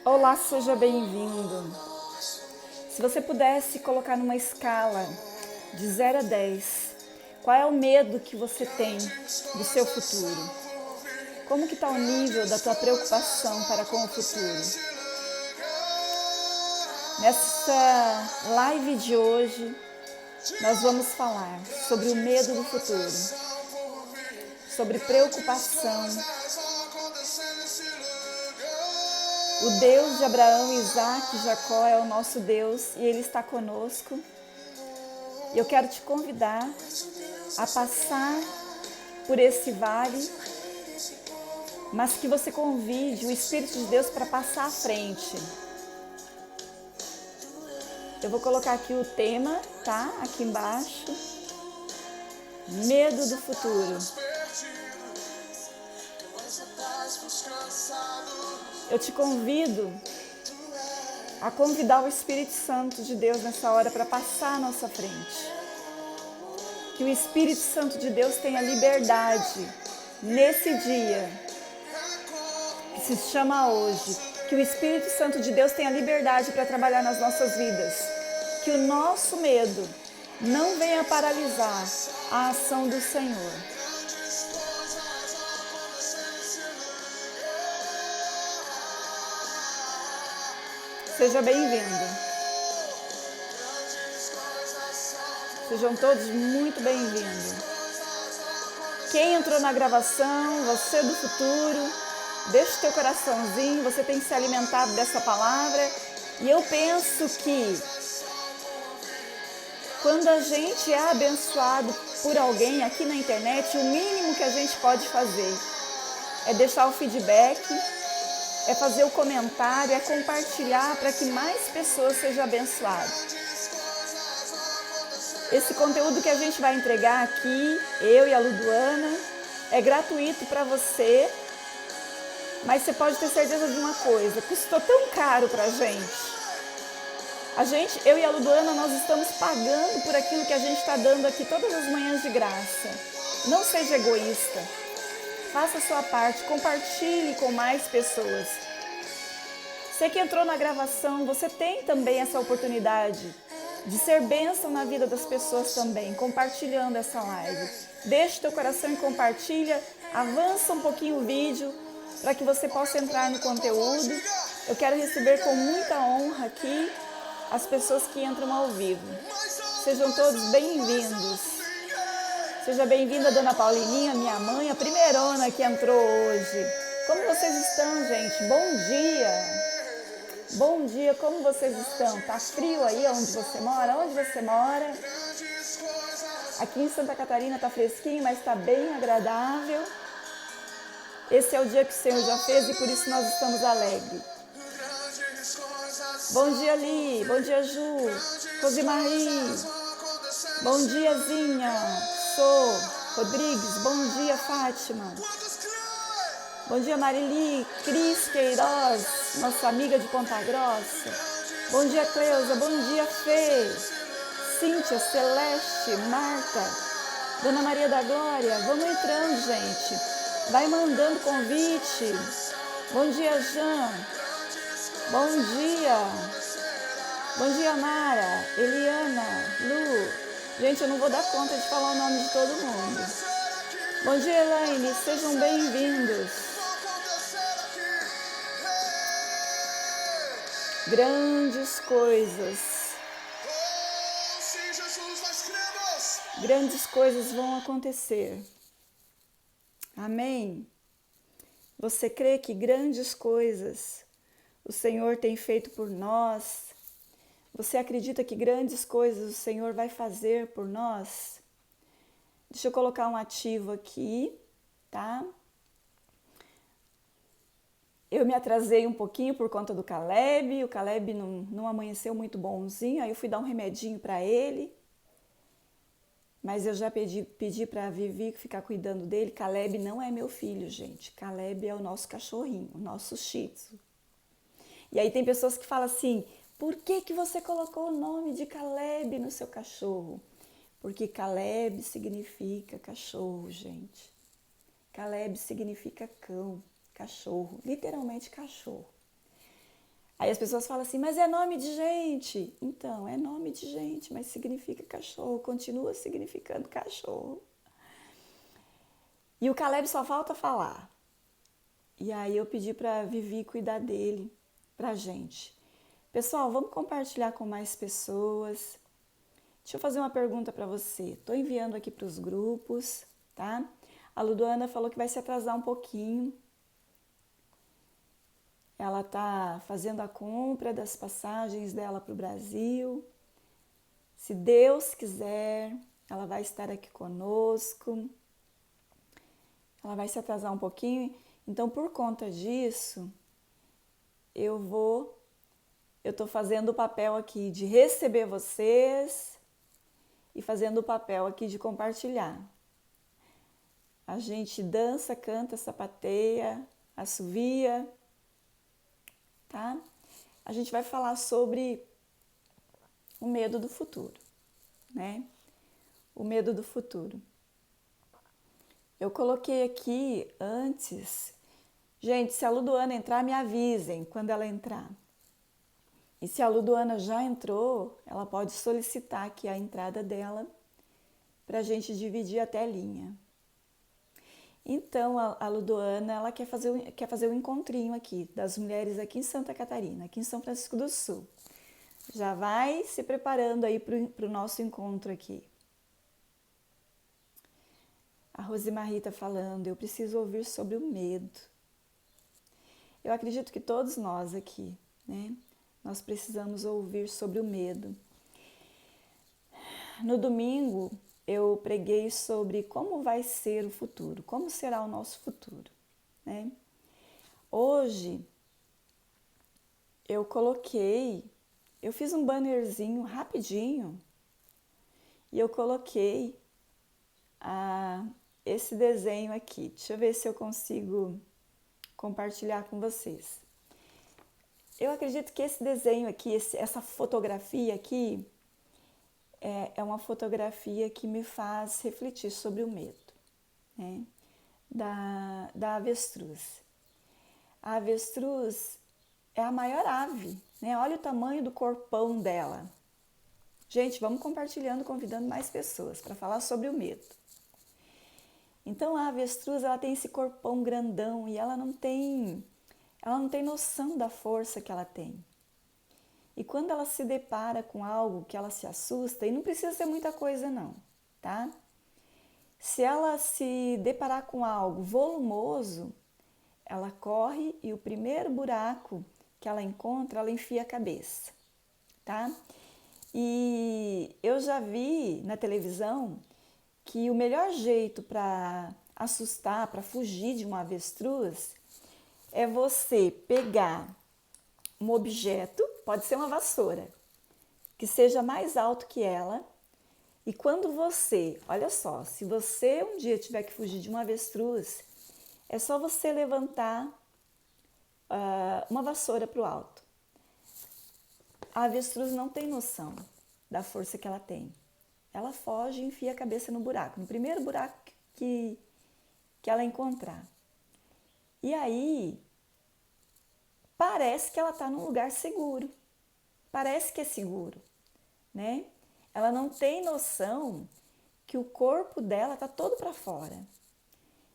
Olá, seja bem-vindo. Se você pudesse colocar numa escala de 0 a 10, qual é o medo que você tem do seu futuro? Como que está o nível da tua preocupação para com o futuro? Nessa live de hoje, nós vamos falar sobre o medo do futuro, sobre preocupação. O Deus de Abraão, Isaac e Jacó é o nosso Deus e Ele está conosco. E eu quero te convidar a passar por esse vale, mas que você convide o Espírito de Deus para passar à frente. Eu vou colocar aqui o tema, tá? Aqui embaixo. Medo do futuro. Eu te convido a convidar o Espírito Santo de Deus nessa hora para passar à nossa frente. Que o Espírito Santo de Deus tenha liberdade nesse dia, que se chama hoje. Que o Espírito Santo de Deus tenha liberdade para trabalhar nas nossas vidas. Que o nosso medo não venha paralisar a ação do Senhor. Seja bem-vindo. Sejam todos muito bem-vindos. Quem entrou na gravação, você do futuro, deixa o teu coraçãozinho, você tem que se alimentar dessa palavra. E eu penso que quando a gente é abençoado por alguém aqui na internet, o mínimo que a gente pode fazer é deixar o feedback, é fazer o comentário, é compartilhar para que mais pessoas sejam abençoadas. Esse conteúdo que a gente vai entregar aqui, eu e a Luduana, é gratuito para você, mas você pode ter certeza de uma coisa, custou tão caro para a gente. Eu e a Luduana, nós estamos pagando por aquilo que a gente está dando aqui todas as manhãs de graça. Não seja egoísta. Faça a sua parte, compartilhe com mais pessoas. Você que entrou na gravação, você tem também essa oportunidade de ser bênção na vida das pessoas também, compartilhando essa live. Deixa o teu coração e compartilha, avança um pouquinho o vídeo para que você possa entrar no conteúdo. Eu quero receber com muita honra aqui as pessoas que entram ao vivo. Sejam todos bem-vindos. Seja bem-vinda, Dona Paulininha, minha mãe, a primeirona que entrou hoje. Como vocês estão, gente? Bom dia! Bom dia, como vocês estão? Tá frio aí onde você mora? Onde você mora? Aqui em Santa Catarina tá fresquinho, mas tá bem agradável. Esse é o dia que o Senhor já fez e por isso nós estamos alegres. Bom dia, Li. Bom dia, Ju. Rosemarie. Bom dia, Zinha. Sou Rodrigues. Bom dia, Fátima. Bom dia, Marili. Cris Queiroz, nossa amiga de Ponta Grossa. Bom dia, Cleusa. Bom dia, Fê. Cíntia, Celeste, Marta, Dona Maria da Glória. Vamos entrando, gente. Vai mandando convite. Bom dia, Jean. Bom dia. Bom dia, Mara, Eliana, Lu. Gente, eu não vou dar conta de falar o nome de todo mundo. Bom dia, Elaine. Sejam bem-vindos. Grandes coisas. Grandes coisas vão acontecer. Amém? Você crê que grandes coisas o Senhor tem feito por nós? Você acredita que grandes coisas o Senhor vai fazer por nós? Deixa eu colocar um ativo aqui, tá? Eu me atrasei um pouquinho por conta do Caleb. O Caleb não amanheceu muito bonzinho, aí eu fui dar um remedinho para ele. Mas eu já pedi para a Vivi ficar cuidando dele. Caleb não é meu filho, gente. Caleb é o nosso cachorrinho, o nosso Shih Tzu. E aí tem pessoas que falam assim, por que você colocou o nome de Caleb no seu cachorro? Porque Caleb significa cachorro, gente. Caleb significa cão, cachorro, literalmente cachorro. Aí as pessoas falam assim, mas é nome de gente. Então, é nome de gente, mas significa cachorro, continua significando cachorro. E o Caleb só falta falar. E aí eu pedi para Vivi cuidar dele, pra gente. Pessoal, vamos compartilhar com mais pessoas. Deixa eu fazer uma pergunta para você. Estou enviando aqui para os grupos, tá? A Luduana falou que vai se atrasar um pouquinho. Ela está fazendo a compra das passagens dela para o Brasil. Se Deus quiser, ela vai estar aqui conosco. Ela vai se atrasar um pouquinho. Então, por conta disso, eu estou fazendo o papel aqui de receber vocês e fazendo o papel aqui de compartilhar. A gente dança, canta, sapateia, assovia, tá? A gente vai falar sobre o medo do futuro, né? O medo do futuro. Eu coloquei aqui antes. Gente, se a Luduana entrar, me avisem quando ela entrar. E se a Luduana já entrou, ela pode solicitar aqui a entrada dela para a gente dividir a telinha. Então, a Luduana, ela quer fazer um encontrinho aqui, das mulheres aqui em Santa Catarina, aqui em São Francisco do Sul. Já vai se preparando aí para o nosso encontro aqui. A Rosemarie está falando, eu preciso ouvir sobre o medo. Eu acredito que todos nós aqui, né? Nós precisamos ouvir sobre o medo. No domingo, eu preguei sobre como vai ser o futuro, como será o nosso futuro, né? Hoje, eu fiz um bannerzinho rapidinho e eu coloquei esse desenho aqui. Deixa eu ver se eu consigo compartilhar com vocês. Eu acredito que esse desenho aqui, essa fotografia aqui, é uma fotografia que me faz refletir sobre o medo, né? Da avestruz. A avestruz é a maior ave, né? Olha o tamanho do corpão dela. Gente, vamos compartilhando, convidando mais pessoas para falar sobre o medo. Então a avestruz, ela tem esse corpão grandão e ela não tem noção da força que ela tem. E quando ela se depara com algo que ela se assusta, e não precisa ser muita coisa não, tá? Se ela se deparar com algo volumoso, ela corre e o primeiro buraco que ela encontra, ela enfia a cabeça, tá? E eu já vi na televisão que o melhor jeito para assustar, para fugir de uma avestruz, é você pegar um objeto, pode ser uma vassoura, que seja mais alto que ela, e quando você, olha só, se você um dia tiver que fugir de uma avestruz, é só você levantar uma vassoura para o alto. A avestruz não tem noção da força que ela tem. Ela foge e enfia a cabeça no buraco, no primeiro buraco que ela encontrar. E aí, parece que ela está num lugar seguro, parece que é seguro, né? Ela não tem noção que o corpo dela está todo para fora.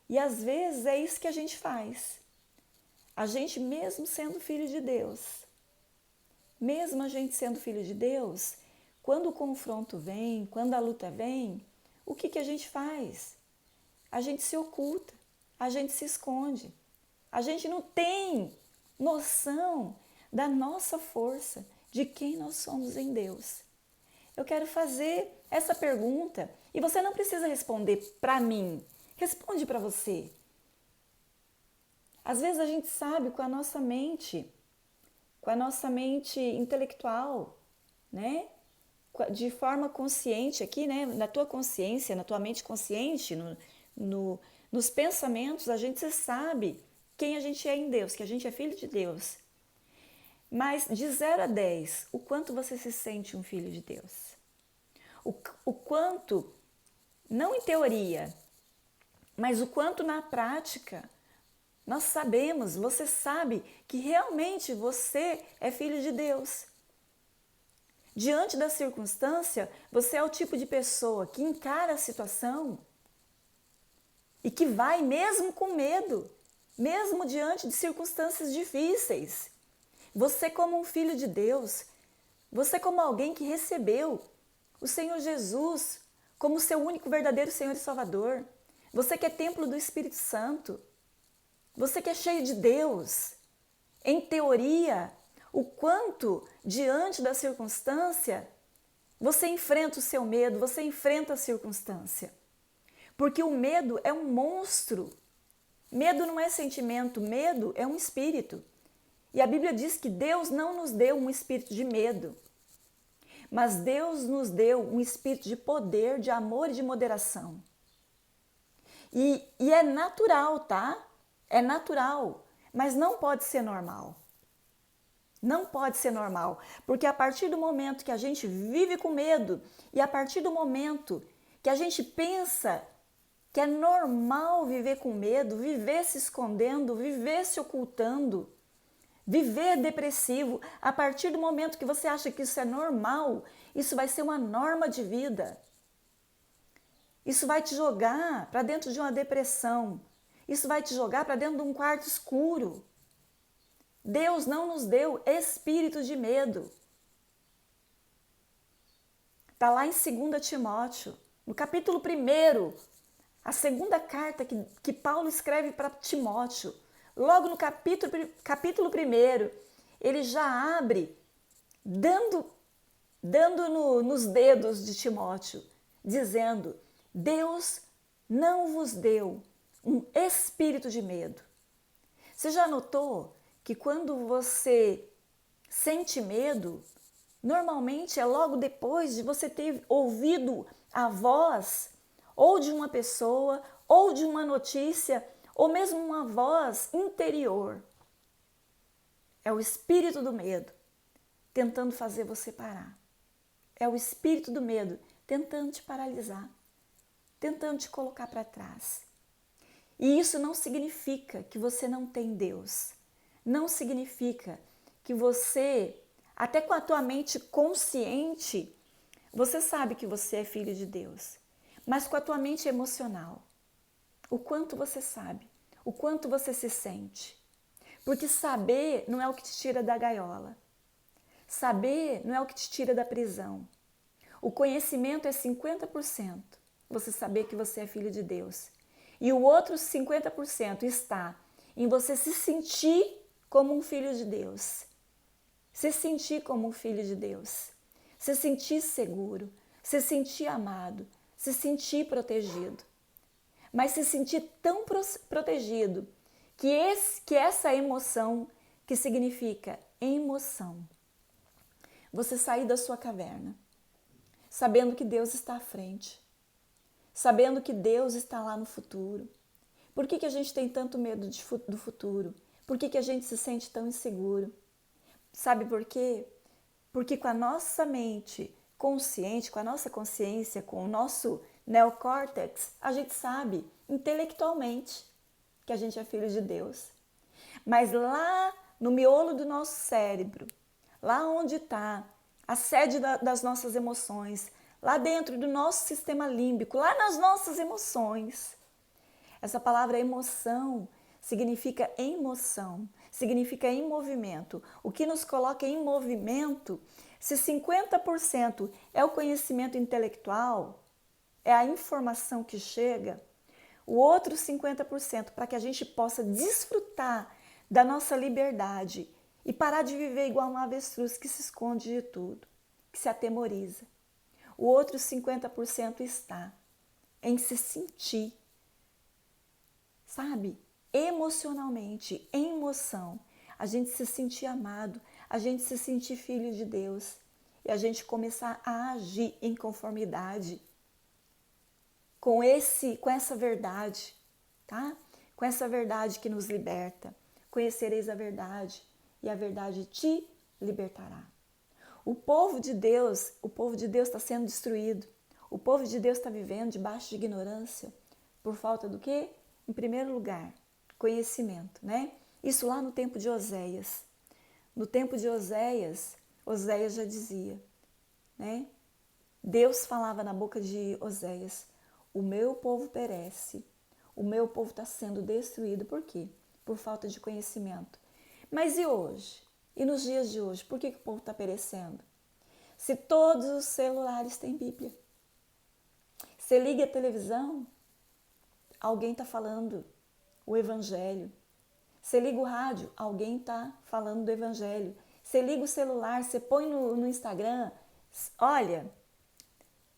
E às vezes é isso que a gente faz. A gente, mesmo sendo filho de Deus, mesmo a gente sendo filho de Deus, quando o confronto vem, quando a luta vem, o que a gente faz? A gente se oculta, a gente se esconde. A gente não tem noção da nossa força, de quem nós somos em Deus. Eu quero fazer essa pergunta e você não precisa responder para mim, responde para você. Às vezes a gente sabe com a nossa mente intelectual, né? De forma consciente aqui, né? Na tua consciência, na tua mente consciente, nos pensamentos, a gente sabe quem a gente é em Deus, que a gente é filho de Deus. Mas de 0 a 10, o quanto você se sente um filho de Deus? O quanto, não em teoria, mas o quanto na prática Nós sabemos, você sabe que realmente você é filho de Deus. Diante da circunstância, você é o tipo de pessoa que encara a situação e que vai mesmo com medo, mesmo diante de circunstâncias difíceis. Você como um filho de Deus, você como alguém que recebeu o Senhor Jesus como seu único verdadeiro Senhor e Salvador. Você que é templo do Espírito Santo. Você que é cheio de Deus. Em teoria, o quanto diante da circunstância você enfrenta o seu medo, você enfrenta a circunstância. Porque o medo é um monstro. Medo não é sentimento, medo é um espírito. E a Bíblia diz que Deus não nos deu um espírito de medo, mas Deus nos deu um espírito de poder, de amor e de moderação. E é natural, tá? É natural, mas não pode ser normal. Não pode ser normal, porque a partir do momento que a gente vive com medo e a partir do momento que a gente pensa que é normal viver com medo, viver se escondendo, viver se ocultando, viver depressivo, a partir do momento que você acha que isso é normal, isso vai ser uma norma de vida. Isso vai te jogar para dentro de uma depressão. Isso vai te jogar para dentro de um quarto escuro. Deus não nos deu espírito de medo. Está lá em 2 Timóteo, no capítulo 1, a segunda carta que Paulo escreve para Timóteo. Logo no capítulo 1, ele já abre dando nos dedos de Timóteo, dizendo: Deus não vos deu um espírito de medo. Você já notou que quando você sente medo, normalmente é logo depois de você ter ouvido a voz ou de uma pessoa, ou de uma notícia, ou mesmo uma voz interior. É o espírito do medo tentando fazer você parar. É o espírito do medo tentando te paralisar, tentando te colocar para trás. E isso não significa que você não tem Deus. Não significa que você, até com a tua mente consciente, você sabe que você é filho de Deus. Mas com a tua mente emocional, o quanto você sabe, o quanto você se sente. Porque saber não é o que te tira da gaiola. Saber não é o que te tira da prisão. O conhecimento é 50%, você saber que você é filho de Deus. E o outro 50% está em você se sentir como um filho de Deus. Se sentir como um filho de Deus. Se sentir seguro, se sentir amado, se sentir protegido. Mas se sentir tão protegido que essa emoção, que significa emoção, você sair da sua caverna, sabendo que Deus está à frente, sabendo que Deus está lá no futuro. Por que a gente tem tanto medo do futuro? Por que a gente se sente tão inseguro? Sabe por quê? Porque com a nossa mente consciente, com a nossa consciência, com o nosso neocórtex, a gente sabe intelectualmente que a gente é filho de Deus. Mas lá no miolo do nosso cérebro, lá onde está a sede das nossas emoções, lá dentro do nosso sistema límbico, lá nas nossas emoções. Essa palavra emoção significa emoção, significa em movimento. O que nos coloca em movimento, se 50% é o conhecimento intelectual, é a informação que chega, o outro 50% para que a gente possa desfrutar da nossa liberdade e parar de viver igual uma avestruz que se esconde de tudo, que se atemoriza. O outro 50% está em se sentir, sabe? Emocionalmente, em emoção, a gente se sentir amado, a gente se sentir filho de Deus e a gente começar a agir em conformidade com essa verdade, tá? Com essa verdade que nos liberta. Conhecereis a verdade e a verdade te libertará. O povo de Deus está sendo destruído. O povo de Deus está vivendo debaixo de ignorância por falta do quê? Em primeiro lugar, conhecimento, né? Isso lá no tempo de Oséias. No tempo de Oséias, Oséias já dizia, né? Deus falava na boca de Oséias, o meu povo perece, o meu povo está sendo destruído. Por quê? Por falta de conhecimento. Mas e hoje? E nos dias de hoje, por que o povo está perecendo? Se todos os celulares têm Bíblia. Você liga a televisão, alguém está falando o Evangelho. Você liga o rádio, alguém está falando do Evangelho. Você liga o celular, você põe no Instagram, olha,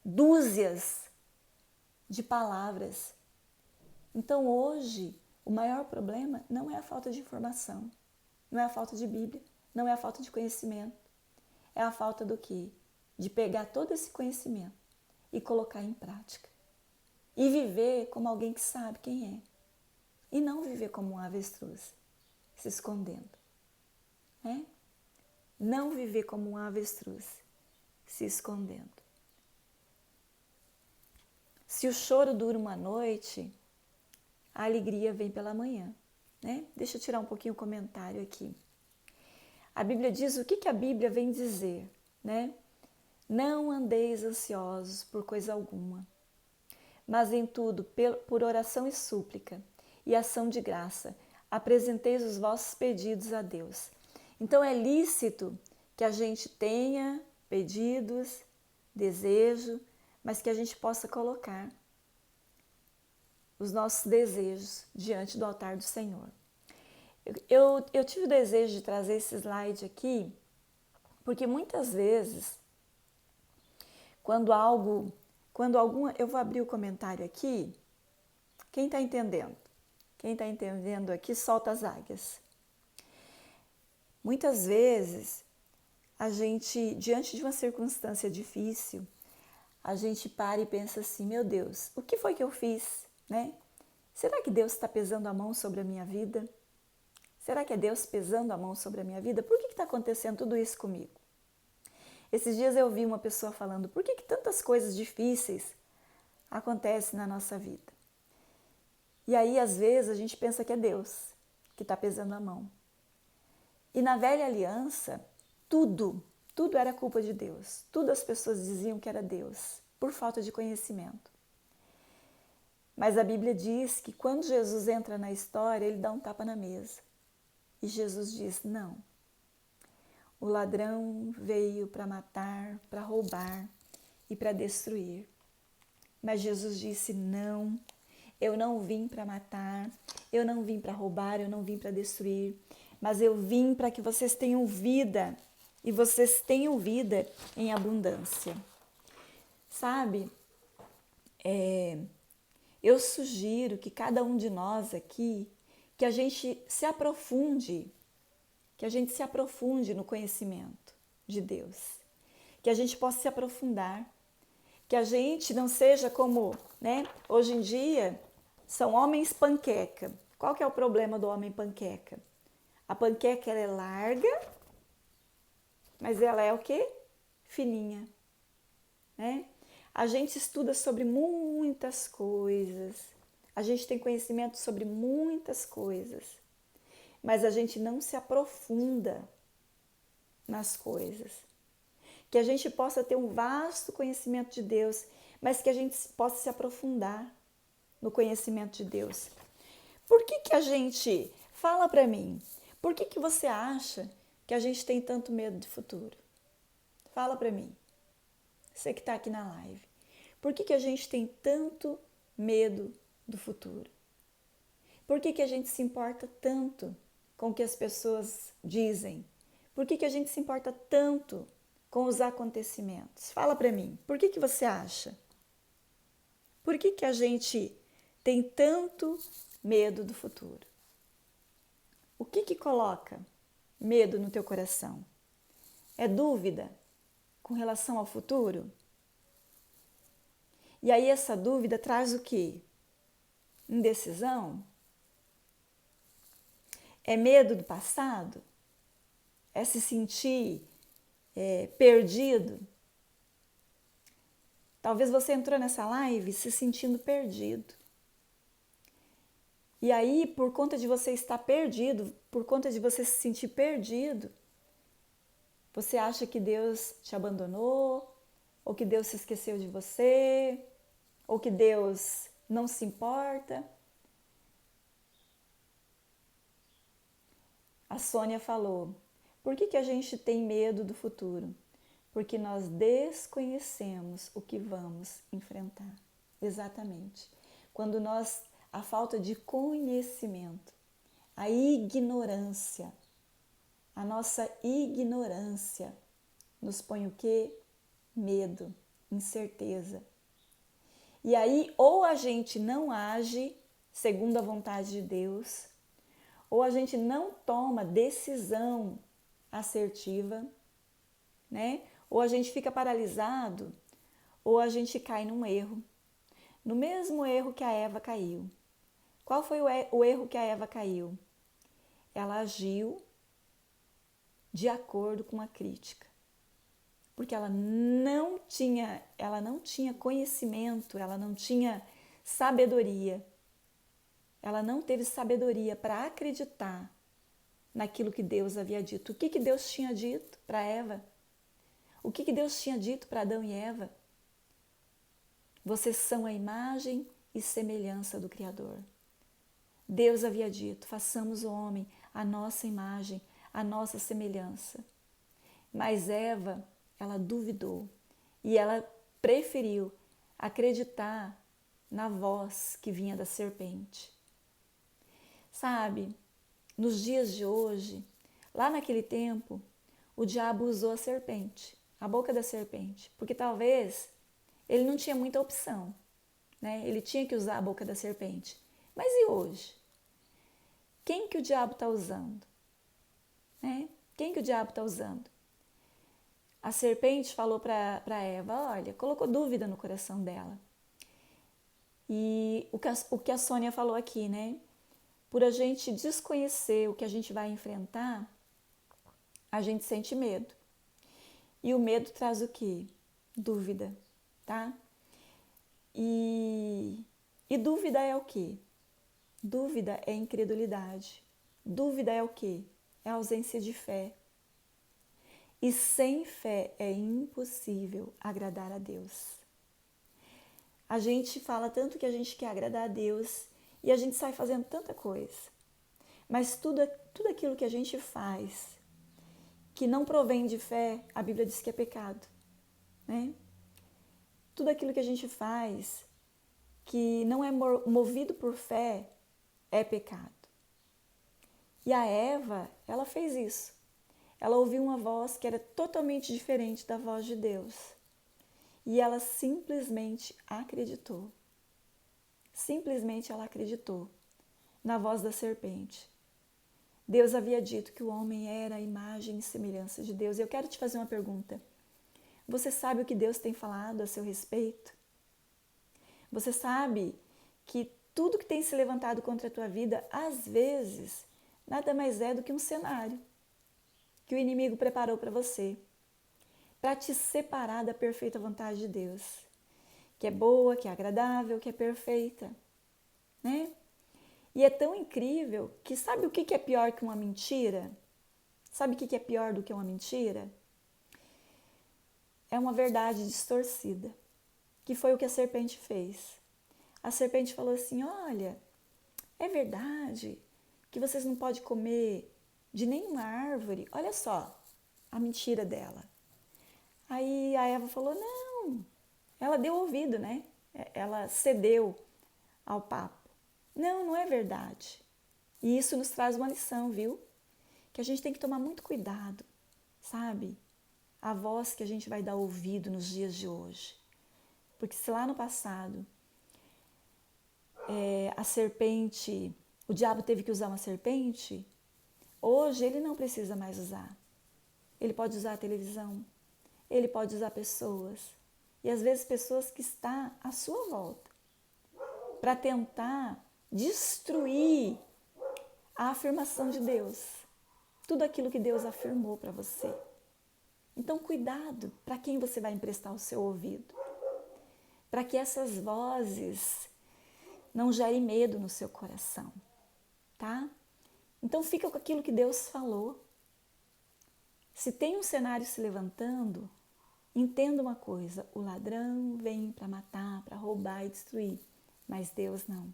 dúzias de palavras. Então hoje, o maior problema não é a falta de informação, não é a falta de Bíblia, não é a falta de conhecimento. É a falta do quê? De pegar todo esse conhecimento e colocar em prática. E viver como alguém que sabe quem é. E não viver como um avestruz, se escondendo. Né? Não viver como um avestruz, se escondendo. Se o choro dura uma noite, a alegria vem pela manhã. Né? Deixa eu tirar um pouquinho o comentário aqui. A Bíblia diz o que a Bíblia vem dizer, né? Não andeis ansiosos por coisa alguma, mas em tudo, por oração e súplica e ação de graça, apresenteis os vossos pedidos a Deus. Então é lícito que a gente tenha pedidos, desejo, mas que a gente possa colocar os nossos desejos diante do altar do Senhor. Eu tive o desejo de trazer esse slide aqui, porque muitas vezes, eu vou abrir o comentário aqui, quem está entendendo? Quem está entendendo aqui, solta as águias. Muitas vezes, a gente, diante de uma circunstância difícil, a gente para e pensa assim, meu Deus, o que foi que eu fiz? Né? Será que Deus está pesando a mão sobre a minha vida? Será que é Deus pesando a mão sobre a minha vida? Por que está acontecendo tudo isso comigo? Esses dias eu vi uma pessoa falando, por que tantas coisas difíceis acontecem na nossa vida? E aí, às vezes, a gente pensa que é Deus que está pesando a mão. E na velha aliança, tudo era culpa de Deus. Tudo as pessoas diziam que era Deus, por falta de conhecimento. Mas a Bíblia diz que quando Jesus entra na história, ele dá um tapa na mesa. E Jesus diz, não. O ladrão veio para matar, para roubar e para destruir. Mas Jesus disse, não, eu não vim para matar, eu não vim para roubar, eu não vim para destruir, mas eu vim para que vocês tenham vida, e vocês tenham vida em abundância. Sabe, eu sugiro que cada um de nós aqui, que a gente se aprofunde no conhecimento de Deus, que a gente possa se aprofundar, que a gente não seja como, né, hoje em dia, são homens panqueca. Qual que é o problema do homem panqueca? A panqueca ela é larga, mas ela é o quê? Fininha, né? A gente estuda sobre muitas coisas, a gente tem conhecimento sobre muitas coisas, mas a gente não se aprofunda nas coisas. Que a gente possa ter um vasto conhecimento de Deus, mas que a gente possa se aprofundar no conhecimento de Deus. Por que a gente, fala para mim, por que você acha que a gente tem tanto medo do futuro? Fala para mim, você que está aqui na live. Por que a gente tem tanto medo do futuro? Por que a gente se importa tanto com o que as pessoas dizem? Por que a gente se importa tanto com os acontecimentos? Fala para mim, por que você acha? Por que a gente tem tanto medo do futuro? O que coloca medo no teu coração? É dúvida com relação ao futuro? E aí essa dúvida traz o quê? Indecisão? É medo do passado? É se sentir perdido? Talvez você entrou nessa live se sentindo perdido. E aí, por conta de você estar perdido, por conta de você se sentir perdido, você acha que Deus te abandonou, ou que Deus se esqueceu de você, ou que Deus não se importa. A Sônia falou, por que a gente tem medo do futuro? Porque nós desconhecemos o que vamos enfrentar. Exatamente. Quando a falta de conhecimento, a ignorância, a nossa ignorância nos põe o quê? Medo, incerteza. E aí, ou a gente não age segundo a vontade de Deus, ou a gente não toma decisão assertiva, né? Ou a gente fica paralisado, ou a gente cai num erro. No mesmo erro que a Eva caiu. Qual foi o erro que a Eva caiu? Ela agiu de acordo com a crítica. Porque ela não tinha conhecimento, ela não tinha sabedoria. Ela não teve sabedoria para acreditar naquilo que Deus havia dito. O que Deus tinha dito para Eva? O que Deus tinha dito para Adão e Eva? Vocês são a imagem e semelhança do Criador. Deus havia dito, façamos o homem a nossa imagem, a nossa semelhança. Mas Eva, ela duvidou e ela preferiu acreditar na voz que vinha da serpente. Sabe, nos dias de hoje, lá naquele tempo, o diabo usou a serpente, a boca da serpente, porque talvez ele não tinha muita opção, né? Ele tinha que usar a boca da serpente. Mas e hoje? Quem que o diabo está usando? Né? Quem que o diabo está usando? A serpente falou para Eva, olha, colocou dúvida no coração dela. E o que a Sônia falou aqui, né? Por a gente desconhecer o que a gente vai enfrentar, a gente sente medo. E o medo traz o quê? Dúvida, tá? E dúvida é o quê? Dúvida é incredulidade. Dúvida é o quê? É a ausência de fé. E sem fé é impossível agradar a Deus. A gente fala tanto que a gente quer agradar a Deus e a gente sai fazendo tanta coisa. Mas tudo aquilo que a gente faz que não provém de fé, a Bíblia diz que é pecado, né? Tudo aquilo que a gente faz que não é movido por fé é pecado. E a Eva, ela fez isso. Ela ouviu uma voz que era totalmente diferente da voz de Deus. E ela simplesmente acreditou. Simplesmente ela acreditou na voz da serpente. Deus havia dito que o homem era a imagem e semelhança de Deus. Eu quero te fazer uma pergunta. Você sabe o que Deus tem falado a seu respeito? Você sabe que tudo que tem se levantado contra a tua vida, às vezes, nada mais é do que um cenário que o inimigo preparou para você, para te separar da perfeita vontade de Deus, que é boa, que é agradável, que é perfeita, né? E é tão incrível que sabe o que é pior que uma mentira? Sabe o que é pior do que uma mentira? É uma verdade distorcida, que foi o que a serpente fez. A serpente falou assim, olha, é verdade que vocês não podem comer de nenhuma árvore. Olha só a mentira dela. Aí a Eva falou, não. Ela deu ouvido, né? Ela cedeu ao papo. Não, não é verdade. E isso nos traz uma lição, viu? Que a gente tem que tomar muito cuidado, sabe? A voz que a gente vai dar ouvido nos dias de hoje. Porque se lá no passado a serpente, o diabo teve que usar uma serpente, hoje ele não precisa mais usar. Ele pode usar a televisão, ele pode usar pessoas, e às vezes pessoas que estão à sua volta, para tentar destruir a afirmação de Deus, tudo aquilo que Deus afirmou para você. Então cuidado para quem você vai emprestar o seu ouvido, para que essas vozes não gerem medo no seu coração. tá? Então fica com aquilo que Deus falou. Se tem um cenário se levantando, entenda uma coisa, o ladrão vem para matar, para roubar e destruir, mas Deus não.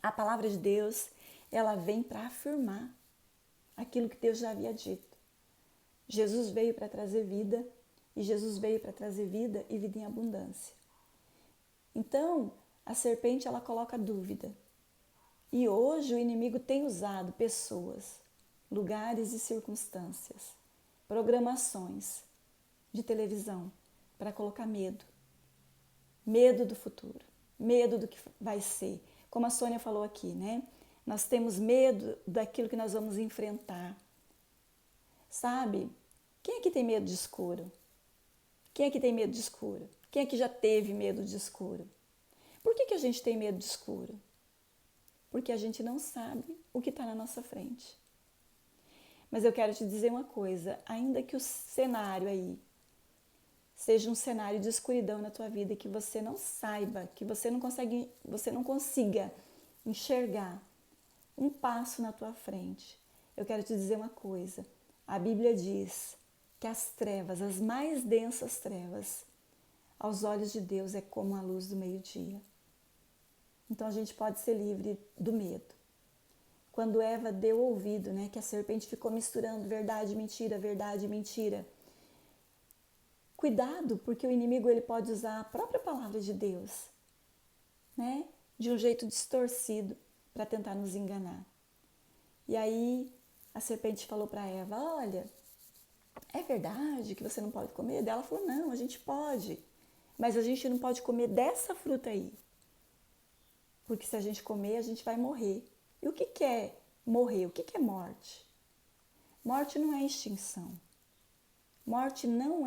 A palavra de Deus, ela vem para afirmar aquilo que Deus já havia dito. Jesus veio para trazer vida, e Jesus veio para trazer vida e vida em abundância. Então, a serpente, ela coloca dúvida. E hoje o inimigo tem usado pessoas, lugares e circunstâncias, programações de televisão para colocar medo. Medo do futuro, medo do que vai ser. Como a Sônia falou aqui, né? Nós temos medo daquilo que nós vamos enfrentar. Sabe? Quem aqui tem medo de escuro? Quem aqui tem medo de escuro? Quem aqui já teve medo de escuro? Por que a gente tem medo de escuro? Porque a gente não sabe o que está na nossa frente. Mas eu quero te dizer uma coisa, ainda que o cenário aí seja um cenário de escuridão na tua vida, que você não saiba, que você não consiga enxergar um passo na tua frente, eu quero te dizer uma coisa. A Bíblia diz que as trevas, as mais densas trevas, aos olhos de Deus é como a luz do meio-dia. Então a gente pode ser livre do medo. Quando Eva deu ouvido, né, que a serpente ficou misturando verdade e mentira. Cuidado, porque o inimigo ele pode usar a própria palavra de Deus, né, de um jeito distorcido para tentar nos enganar. E aí a serpente falou para Eva, olha, é verdade que você não pode comer? Daí ela falou, não, a gente pode, mas a gente não pode comer dessa fruta aí. Porque se a gente comer, a gente vai morrer. E o que é morrer? O que é morte? Morte não é extinção. Morte não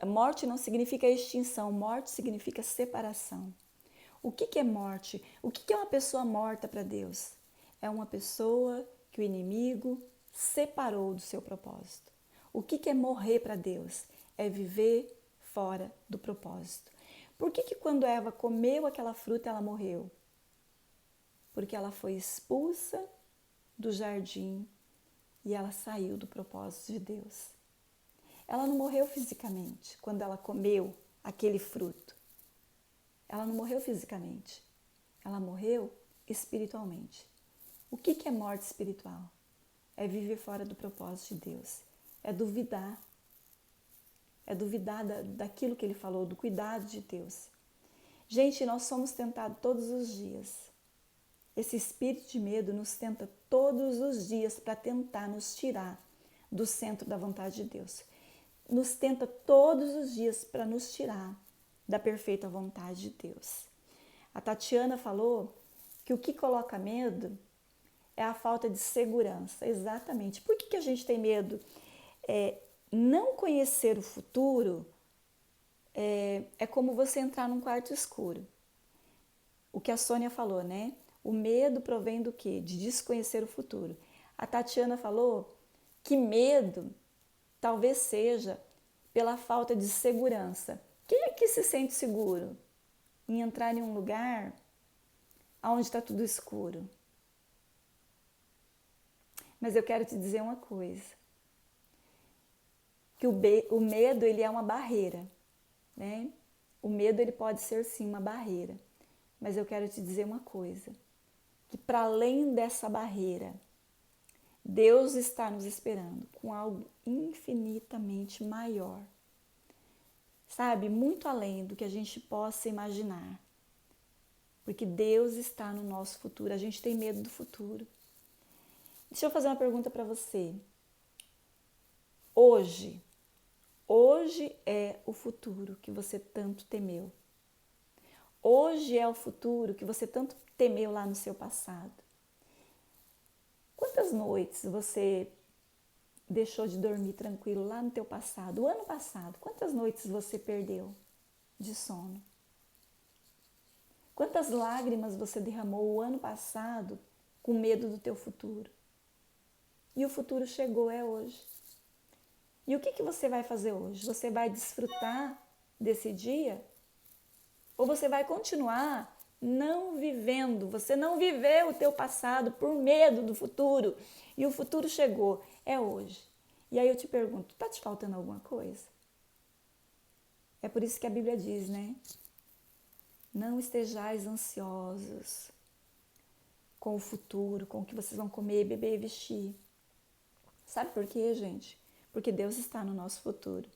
morte não significa extinção, morte significa separação. O que é morte? O que é uma pessoa morta para Deus? É uma pessoa que o inimigo separou do seu propósito. O que é morrer para Deus? É viver fora do propósito. Por que quando Eva comeu aquela fruta ela morreu? Porque ela foi expulsa do jardim e ela saiu do propósito de Deus. Ela não morreu fisicamente quando ela comeu aquele fruto. Ela não morreu fisicamente. Ela morreu espiritualmente. O que é morte espiritual? É viver fora do propósito de Deus. É duvidar. É duvidar daquilo que Ele falou, do cuidado de Deus. Gente, nós somos tentados todos os dias. Esse espírito de medo nos tenta todos os dias para tentar nos tirar do centro da vontade de Deus. Nos tenta todos os dias para nos tirar da perfeita vontade de Deus. A Tatiana falou que o que coloca medo é a falta de segurança. Exatamente. Por que a gente tem medo? Não conhecer o futuro é como você entrar num quarto escuro. O que a Sônia falou, né? O medo provém do quê? De desconhecer o futuro. A Tatiana falou que medo talvez seja pela falta de segurança. Quem é que se sente seguro em entrar em um lugar onde está tudo escuro? Mas eu quero te dizer uma coisa, que o medo ele é uma barreira, né? O medo ele pode ser sim uma barreira, mas eu quero te dizer uma coisa, que para além dessa barreira, Deus está nos esperando com algo infinitamente maior, sabe? Muito além do que a gente possa imaginar, porque Deus está no nosso futuro, a gente tem medo do futuro. Deixa eu fazer uma pergunta para você. Hoje é o futuro que você tanto temeu. Hoje é o futuro que você tanto temeu lá no seu passado. Quantas noites você deixou de dormir tranquilo lá no teu passado? O ano passado, quantas noites você perdeu de sono? Quantas lágrimas você derramou o ano passado com medo do teu futuro? E o futuro chegou, é hoje. E o que você vai fazer hoje? Você vai desfrutar desse dia? Ou você vai continuar não vivendo. Você não viveu o teu passado por medo do futuro. E o futuro chegou, é hoje. E aí eu te pergunto, está te faltando alguma coisa? É por isso que a Bíblia diz, né? Não estejais ansiosos com o futuro, com o que vocês vão comer, beber e vestir. Sabe por quê, gente? Porque Deus está no nosso futuro.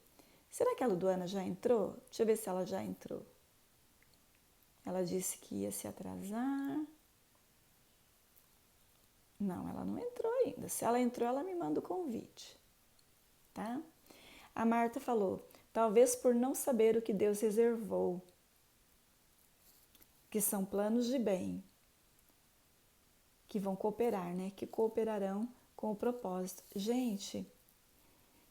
Será que a Luduana já entrou? Deixa eu ver se ela já entrou. Ela disse que ia se atrasar. Não, ela não entrou ainda. Se ela entrou, ela me manda o convite. Tá? A Marta falou, talvez por não saber o que Deus reservou, que são planos de bem, que vão cooperar, né? Que cooperarão com o propósito. Gente,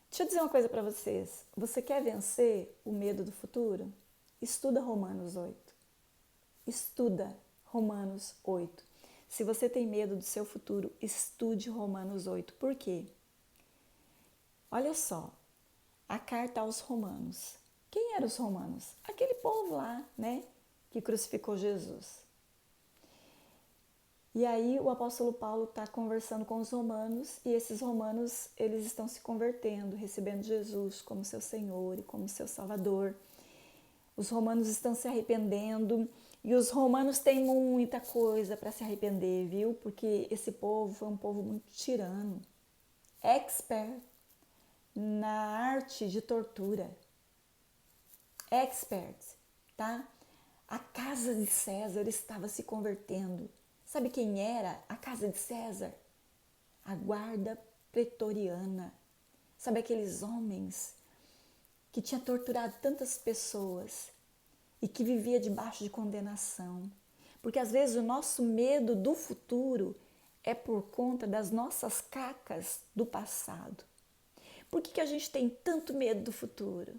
deixa eu dizer uma coisa para vocês. Você quer vencer o medo do futuro? Estuda Romanos 8. Estuda Romanos 8. Se você tem medo do seu futuro, estude Romanos 8. Por quê? Olha só, a carta aos romanos. Quem eram os romanos? Aquele povo lá, né? Que crucificou Jesus. E aí o apóstolo Paulo está conversando com os romanos e esses romanos, eles estão se convertendo, recebendo Jesus como seu Senhor e como seu Salvador. Os romanos estão se arrependendo e os romanos têm muita coisa para se arrepender, viu? Porque esse povo foi um povo muito tirano, expert na arte de tortura, expert, tá? A casa de César estava se convertendo. Sabe quem era a casa de César? A guarda pretoriana. Sabe aqueles homens que tinham torturado tantas pessoas e que vivia debaixo de condenação? Porque às vezes o nosso medo do futuro é por conta das nossas cacas do passado. Por que a gente tem tanto medo do futuro?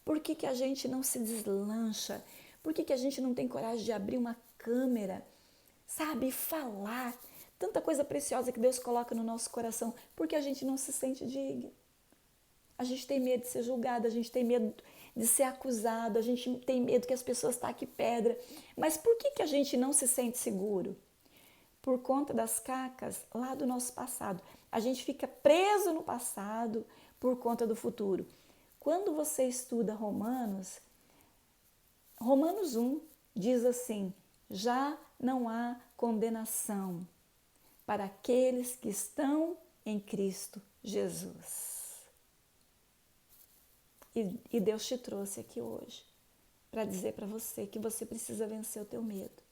Por que a gente não se deslancha? Por que a gente não tem coragem de abrir uma câmera, sabe, falar tanta coisa preciosa que Deus coloca no nosso coração? Porque a gente não se sente digno. A gente tem medo de ser julgado, a gente tem medo de ser acusado, a gente tem medo que as pessoas taquem pedra. Mas por que a gente não se sente seguro? Por conta das cacas lá do nosso passado. A gente fica preso no passado por conta do futuro. Quando você estuda Romanos 1 diz assim, já não há condenação para aqueles que estão em Cristo Jesus. E Deus te trouxe aqui hoje para dizer para você que você precisa vencer o teu medo.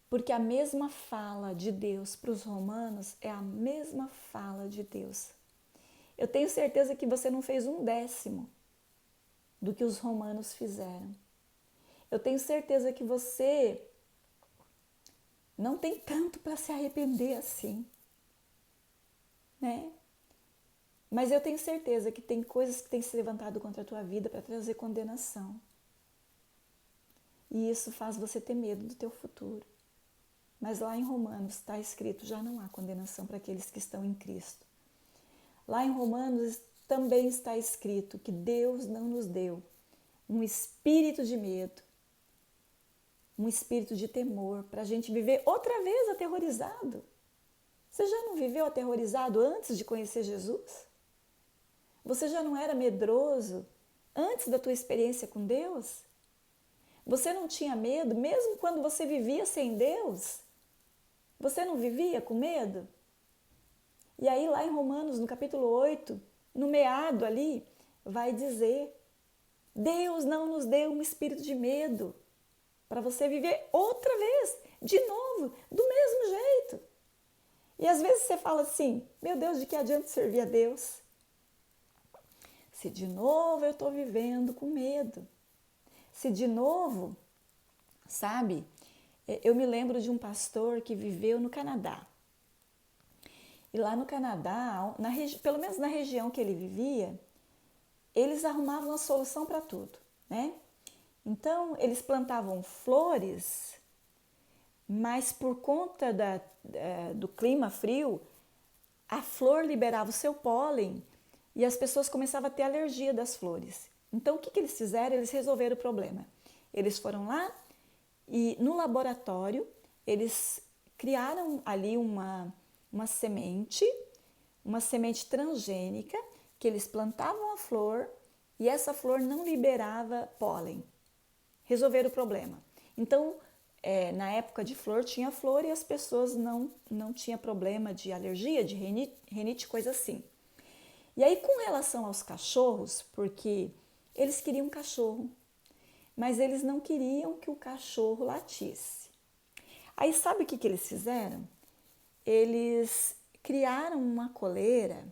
Porque a mesma fala de Deus para os romanos é a mesma fala de Deus. Eu tenho certeza que você não fez 1/10 do que os romanos fizeram. Eu tenho certeza que você não tem tanto para se arrepender assim, né? Mas eu tenho certeza que tem coisas que têm se levantado contra a tua vida para trazer condenação. E isso faz você ter medo do teu futuro. Mas lá em Romanos está escrito, já não há condenação para aqueles que estão em Cristo. Lá em Romanos também está escrito que Deus não nos deu um espírito de medo, um espírito de temor, para a gente viver outra vez aterrorizado. Você já não viveu aterrorizado antes de conhecer Jesus? Você já não era medroso antes da tua experiência com Deus? Você não tinha medo mesmo quando você vivia sem Deus? Você não vivia com medo? E aí lá em Romanos, no capítulo 8, no meado ali, vai dizer, Deus não nos deu um espírito de medo para você viver outra vez, de novo, do mesmo jeito. E às vezes você fala assim, meu Deus, de que adianta servir a Deus? Se de novo eu estou vivendo com medo. Se de novo, sabe, eu me lembro de um pastor que viveu no Canadá. E lá no Canadá, pelo menos na região que ele vivia, eles arrumavam uma solução para tudo, né? Então, eles plantavam flores, mas por conta do clima frio, a flor liberava o seu pólen e as pessoas começavam a ter alergia das flores. Então, o que eles fizeram? Eles resolveram o problema. Eles foram lá e no laboratório eles criaram ali uma semente transgênica, que eles plantavam a flor e essa flor não liberava pólen. Resolveram o problema. Então, na época de flor tinha flor e as pessoas não tinham problema de alergia, de rinite, coisa assim. E aí, com relação aos cachorros, porque eles queriam um cachorro, mas eles não queriam que o cachorro latisse. Aí, sabe o que eles fizeram? Eles criaram uma coleira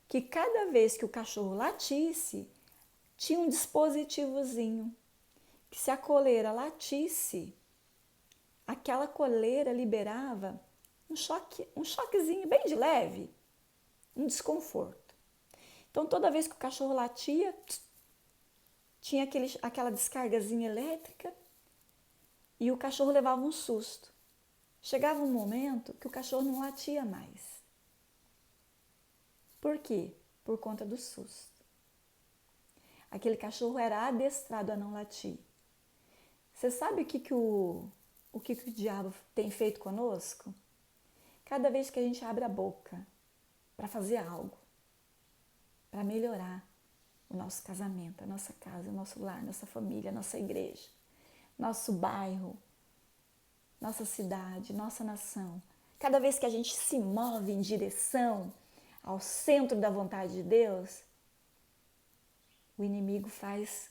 que cada vez que o cachorro latisse, tinha um dispositivozinho que se a coleira latisse, aquela coleira liberava um choquezinho bem de leve, um desconforto. Então, toda vez que o cachorro latia, tinha aquela descargazinha elétrica e o cachorro levava um susto. Chegava um momento que o cachorro não latia mais. Por quê? Por conta do susto. Aquele cachorro era adestrado a não latir. Você sabe o que o diabo tem feito conosco? Cada vez que a gente abre a boca para fazer algo, para melhorar o nosso casamento, a nossa casa, o nosso lar, nossa família, nossa igreja, nosso bairro, nossa cidade, nossa nação. Cada vez que a gente se move em direção ao centro da vontade de Deus, o inimigo faz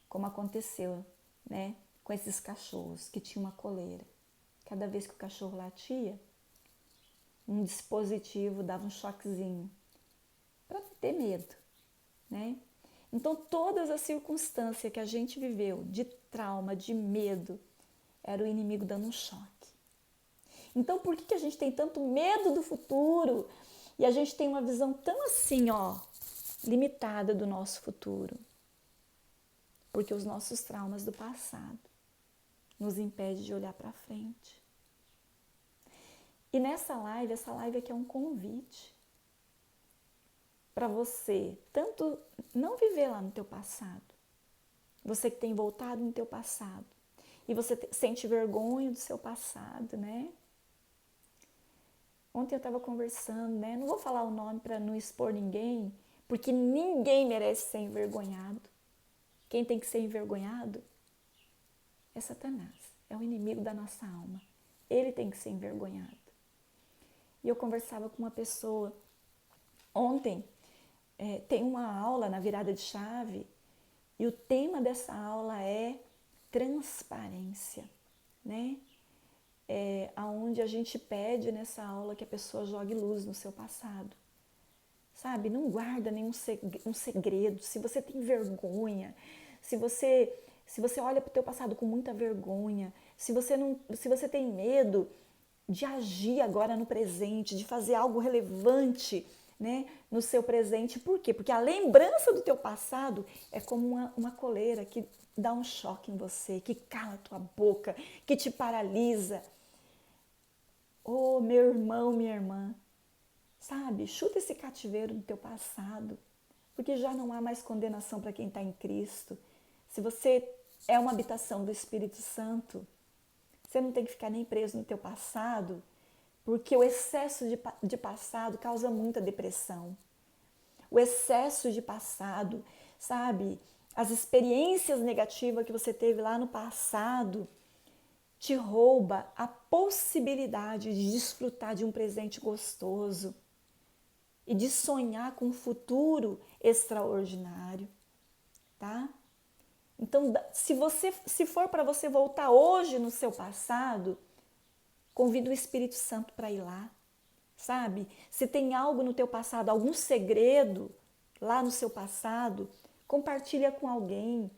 como aconteceu, né? Com esses cachorros que tinham uma coleira. Cada vez que o cachorro latia, um dispositivo dava um choquezinho para ter medo, né? Então, todas as circunstâncias que a gente viveu de trauma, de medo, era o inimigo dando um choque. Então, por que a gente tem tanto medo do futuro e a gente tem uma visão tão assim, limitada do nosso futuro? Porque os nossos traumas do passado nos impedem de olhar para frente. E essa live aqui é um convite para você tanto não viver lá no teu passado, você que tem voltado no teu passado e você sente vergonha do seu passado, né? Ontem eu estava conversando, né? Não vou falar o nome para não expor ninguém, porque ninguém merece ser envergonhado. Quem tem que ser envergonhado é Satanás, é o inimigo da nossa alma. Ele tem que ser envergonhado. E eu conversava com uma pessoa ontem, tem uma aula na virada de chave e o tema dessa aula é transparência, né? Onde a gente pede nessa aula que a pessoa jogue luz no seu passado. Sabe, não guarda nenhum segredo. Se você tem vergonha, se você olha para o teu passado com muita vergonha, se você tem medo de agir agora no presente, de fazer algo relevante, né, no seu presente. Por quê? Porque a lembrança do teu passado é como uma coleira que dá um choque em você, que cala a tua boca, que te paralisa. Oh, meu irmão, minha irmã, sabe, chuta esse cativeiro do teu passado, porque já não há mais condenação para quem está em Cristo. Se você é uma habitação do Espírito Santo, você não tem que ficar nem preso no teu passado, porque o excesso de passado causa muita depressão. O excesso de passado, sabe, as experiências negativas que você teve lá no passado, te rouba a possibilidade de desfrutar de um presente gostoso e de sonhar com um futuro extraordinário, tá? Então, se for para você voltar hoje no seu passado, convida o Espírito Santo para ir lá, sabe? Se tem algo no teu passado, algum segredo lá no seu passado, compartilha com alguém.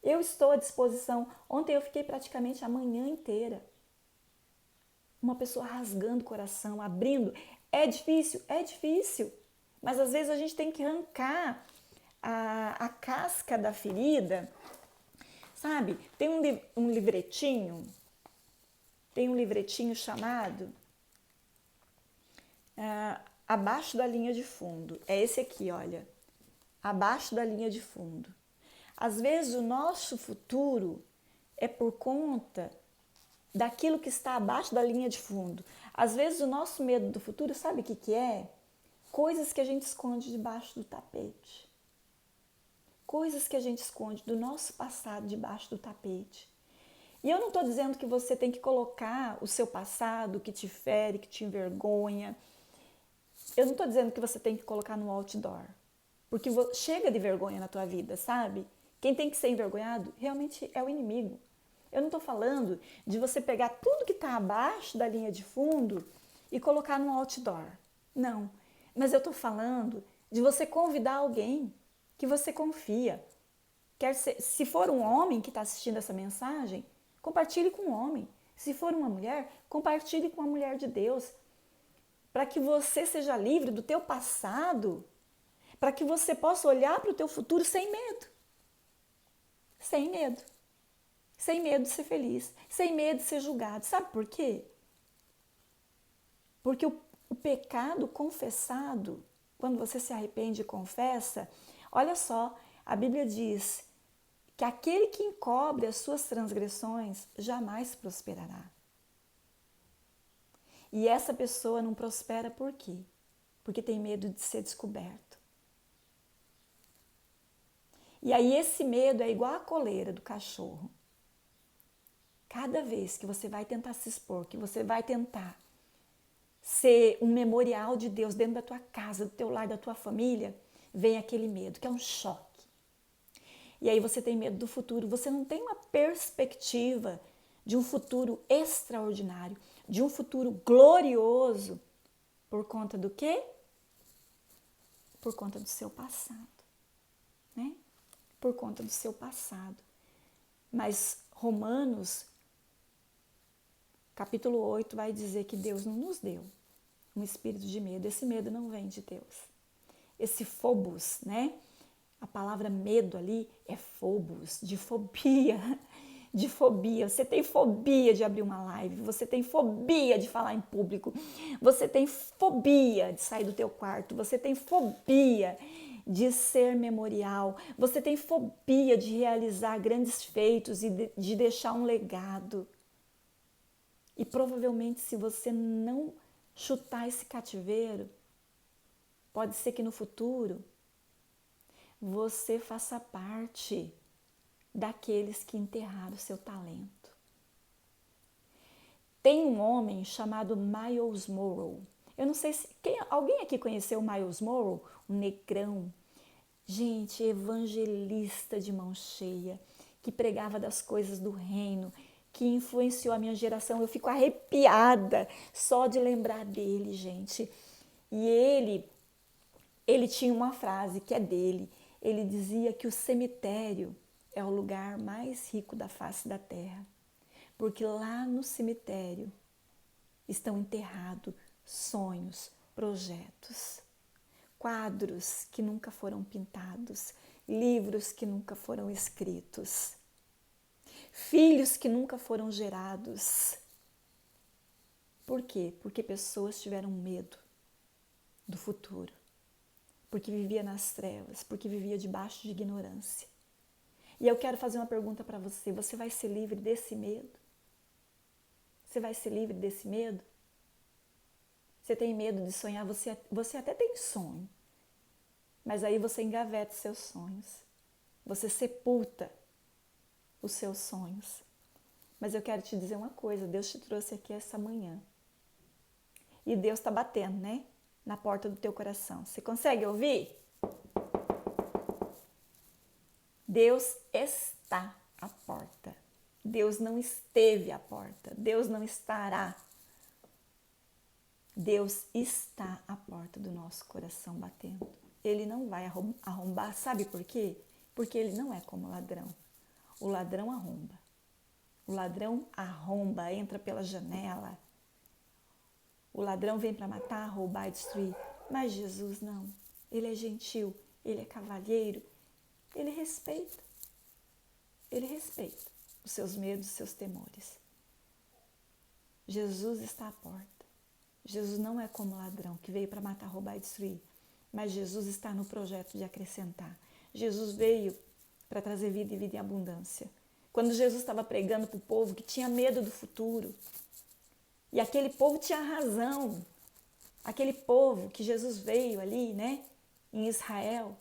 Eu estou à disposição. Ontem eu fiquei praticamente a manhã inteira. Uma pessoa rasgando o coração, abrindo. É difícil. Mas às vezes a gente tem que arrancar a casca da ferida, sabe? Tem um livretinho chamado Abaixo da Linha de Fundo. É esse aqui, olha. Abaixo da Linha de Fundo. Às vezes o nosso futuro é por conta daquilo que está abaixo da linha de fundo. Às vezes o nosso medo do futuro, sabe o que que é? Coisas que a gente esconde debaixo do tapete. Coisas que a gente esconde do nosso passado debaixo do tapete. E eu não estou dizendo que você tem que colocar o seu passado que te fere, que te envergonha. Eu não estou dizendo que você tem que colocar no outdoor. Porque chega de vergonha na tua vida, sabe? Quem tem que ser envergonhado realmente é o inimigo. Eu não estou falando de você pegar tudo que está abaixo da linha de fundo e colocar no outdoor. Não. Mas eu estou falando de você convidar alguém que você confia. Quer ser, se for um homem que está assistindo essa mensagem, compartilhe com um homem. Se for uma mulher, compartilhe com a mulher de Deus. Para que você seja livre do teu passado, para que você possa olhar para o teu futuro sem medo. Sem medo. Sem medo de ser feliz, sem medo de ser julgado. Sabe por quê? Porque o pecado confessado, quando você se arrepende e confessa, olha só, a Bíblia diz que aquele que encobre as suas transgressões jamais prosperará. E essa pessoa não prospera por quê? Porque tem medo de ser descoberto. E aí esse medo é igual a coleira do cachorro. Cada vez que você vai tentar se expor, que você vai tentar ser um memorial de Deus dentro da tua casa, do teu lar, da tua família, vem aquele medo, que é um choque. E aí você tem medo do futuro, você não tem uma perspectiva de um futuro extraordinário, de um futuro glorioso, por conta do quê? Por conta do seu passado, né? Por conta do seu passado. Mas Romanos capítulo 8 vai dizer que Deus não nos deu um espírito de medo. Esse medo não vem de Deus. Esse phobos, né? A palavra medo ali é phobos, de fobia. De fobia. Você tem fobia de abrir uma live. Você tem fobia de falar em público. Você tem fobia de sair do teu quarto. Você tem fobia de ser memorial. Você tem fobia de realizar grandes feitos e de deixar um legado. E provavelmente, se você não chutar esse cativeiro, pode ser que no futuro você faça parte daqueles que enterraram seu talento. Tem um homem chamado Myles Munroe. Eu não sei se alguém aqui conheceu o Myles Munroe, um negrão, gente, evangelista de mão cheia, que pregava das coisas do reino, que influenciou a minha geração. Eu fico arrepiada só de lembrar dele, gente. E ele tinha uma frase que é dele. Ele dizia que o cemitério é o lugar mais rico da face da terra, porque lá no cemitério estão enterrados sonhos, projetos, quadros que nunca foram pintados, livros que nunca foram escritos, filhos que nunca foram gerados. Por quê? Porque pessoas tiveram medo do futuro, porque vivia nas trevas, porque vivia debaixo de ignorância. E eu quero fazer uma pergunta para você. Você vai ser livre desse medo? Você vai ser livre desse medo? Você tem medo de sonhar? Você até tem sonho, mas aí você engaveta os seus sonhos. Você sepulta os seus sonhos. Mas eu quero te dizer uma coisa, Deus te trouxe aqui essa manhã. E Deus está batendo, né? Na porta do teu coração. Você consegue ouvir? Deus está à porta. Deus não esteve à porta. Deus não estará. Deus está à porta do nosso coração batendo. Ele não vai arrombar. Sabe por quê? Porque ele não é como ladrão. O ladrão arromba. O ladrão arromba, entra pela janela. O ladrão vem para matar, roubar e destruir. Mas Jesus não. Ele é gentil, ele é cavalheiro. Ele respeita. Ele respeita os seus medos, os seus temores. Jesus está à porta. Jesus não é como ladrão que veio para matar, roubar e destruir. Mas Jesus está no projeto de acrescentar. Jesus veio para trazer vida e vida em abundância. Quando Jesus estava pregando para o povo que tinha medo do futuro, e aquele povo tinha razão, aquele povo que Jesus veio ali, né, em Israel,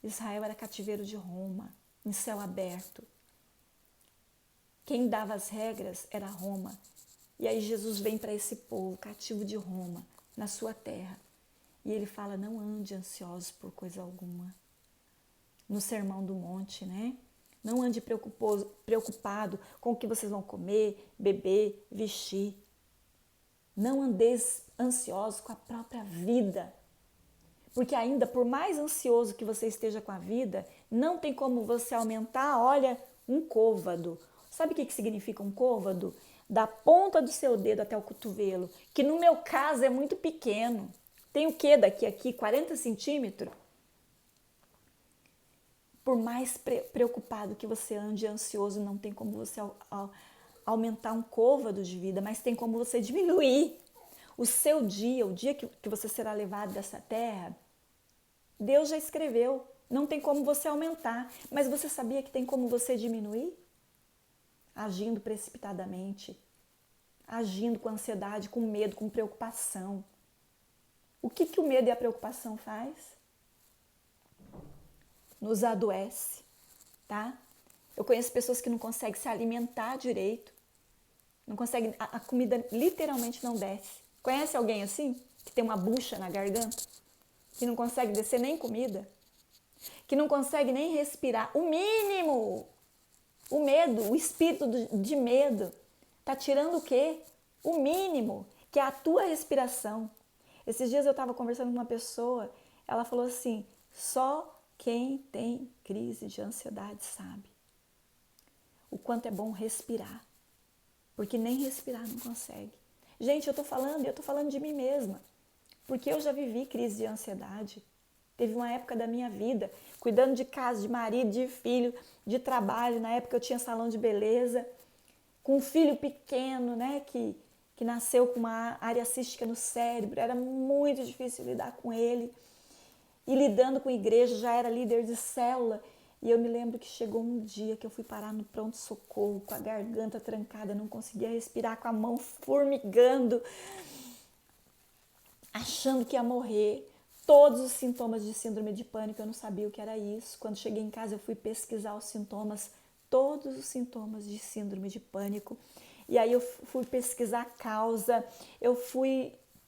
Israel era cativeiro de Roma, em céu aberto. Quem dava as regras era Roma. E aí Jesus vem para esse povo cativo de Roma, na sua terra. E ele fala, não ande ansiosos por coisa alguma. No Sermão do Monte, né? Não ande preocupado com o que vocês vão comer, beber, vestir. Não andeis ansiosos com a própria vida. Porque ainda, por mais ansioso que você esteja com a vida, não tem como você aumentar, olha, um côvado. Sabe o que significa um côvado? Da ponta do seu dedo até o cotovelo, que no meu caso é muito pequeno. Tem o que daqui a aqui? 40 centímetros? Por mais preocupado que você ande ansioso, não tem como você aumentar um côvado de vida, mas tem como você diminuir o seu dia, o dia que você será levado dessa terra. Deus já escreveu, não tem como você aumentar, mas você sabia que tem como você diminuir? Agindo precipitadamente, agindo com ansiedade, com medo, com preocupação. O que o medo e a preocupação faz? Nos adoece, tá? Eu conheço pessoas que não conseguem se alimentar direito, não conseguem, a comida literalmente não desce. Conhece alguém assim? Que tem uma bucha na garganta? Que não consegue descer nem comida? Que não consegue nem respirar? O mínimo! O medo, o espírito de medo, tá tirando o quê? O mínimo, que é a tua respiração. Esses dias eu estava conversando com uma pessoa, ela falou assim, só quem tem crise de ansiedade sabe o quanto é bom respirar, porque nem respirar não consegue. Gente, eu tô falando de mim mesma, porque eu já vivi crise de ansiedade. Teve uma época da minha vida, cuidando de casa, de marido, de filho, de trabalho. Na época eu tinha salão de beleza, com um filho pequeno, né, que nasceu com uma área cística no cérebro. Era muito difícil lidar com ele. E lidando com igreja, já era líder de célula. E eu me lembro que chegou um dia que eu fui parar no pronto-socorro, com a garganta trancada, não conseguia respirar, com a mão formigando, achando que ia morrer. Todos os sintomas de síndrome de pânico, eu não sabia o que era isso. Quando cheguei em casa, eu fui pesquisar os sintomas, todos os sintomas de síndrome de pânico. E aí eu fui pesquisar a causa,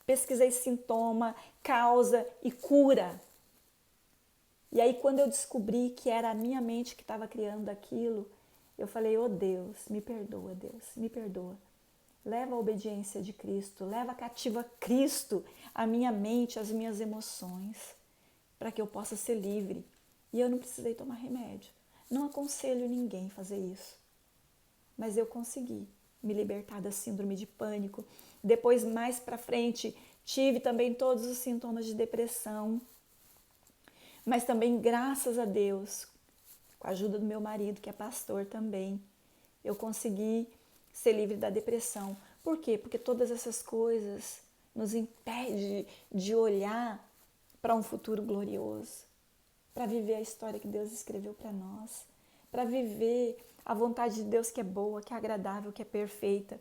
pesquisei sintoma, causa e cura. E aí quando eu descobri que era a minha mente que estava criando aquilo, eu falei, oh Deus, me perdoa, Deus, me perdoa. Leva a obediência de Cristo, leva cativa Cristo, a minha mente, as minhas emoções, para que eu possa ser livre. E eu não precisei tomar remédio. Não aconselho ninguém a fazer isso. Mas eu consegui me libertar da síndrome de pânico. Depois, mais para frente, tive também todos os sintomas de depressão. Mas também, graças a Deus, com a ajuda do meu marido, que é pastor também, eu consegui ser livre da depressão. Por quê? Porque todas essas coisas nos impedem de olhar para um futuro glorioso, para viver a história que Deus escreveu para nós, para viver a vontade de Deus que é boa, que é agradável, que é perfeita.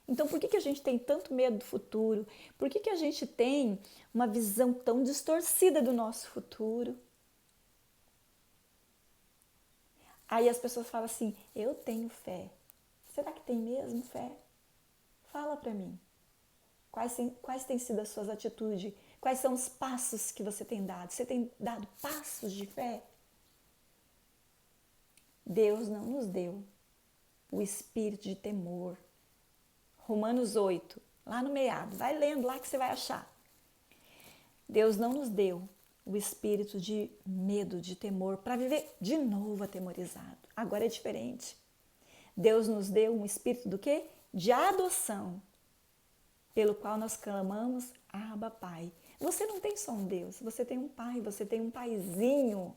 Então, por que a gente tem tanto medo do futuro? Por que a gente tem uma visão tão distorcida do nosso futuro? Aí as pessoas falam assim, eu tenho fé. Será que tem mesmo fé? Fala para mim. Quais têm sido as suas atitudes? Quais são os passos que você tem dado? Você tem dado passos de fé? Deus não nos deu o espírito de temor. Romanos 8, lá no meado. Vai lendo lá que você vai achar. Deus não nos deu o espírito de medo, de temor, para viver de novo atemorizado. Agora é diferente. Deus nos deu um espírito do quê? De adoção, pelo qual nós clamamos, Abba, Pai. Você não tem só um Deus, você tem um Pai, você tem um paizinho.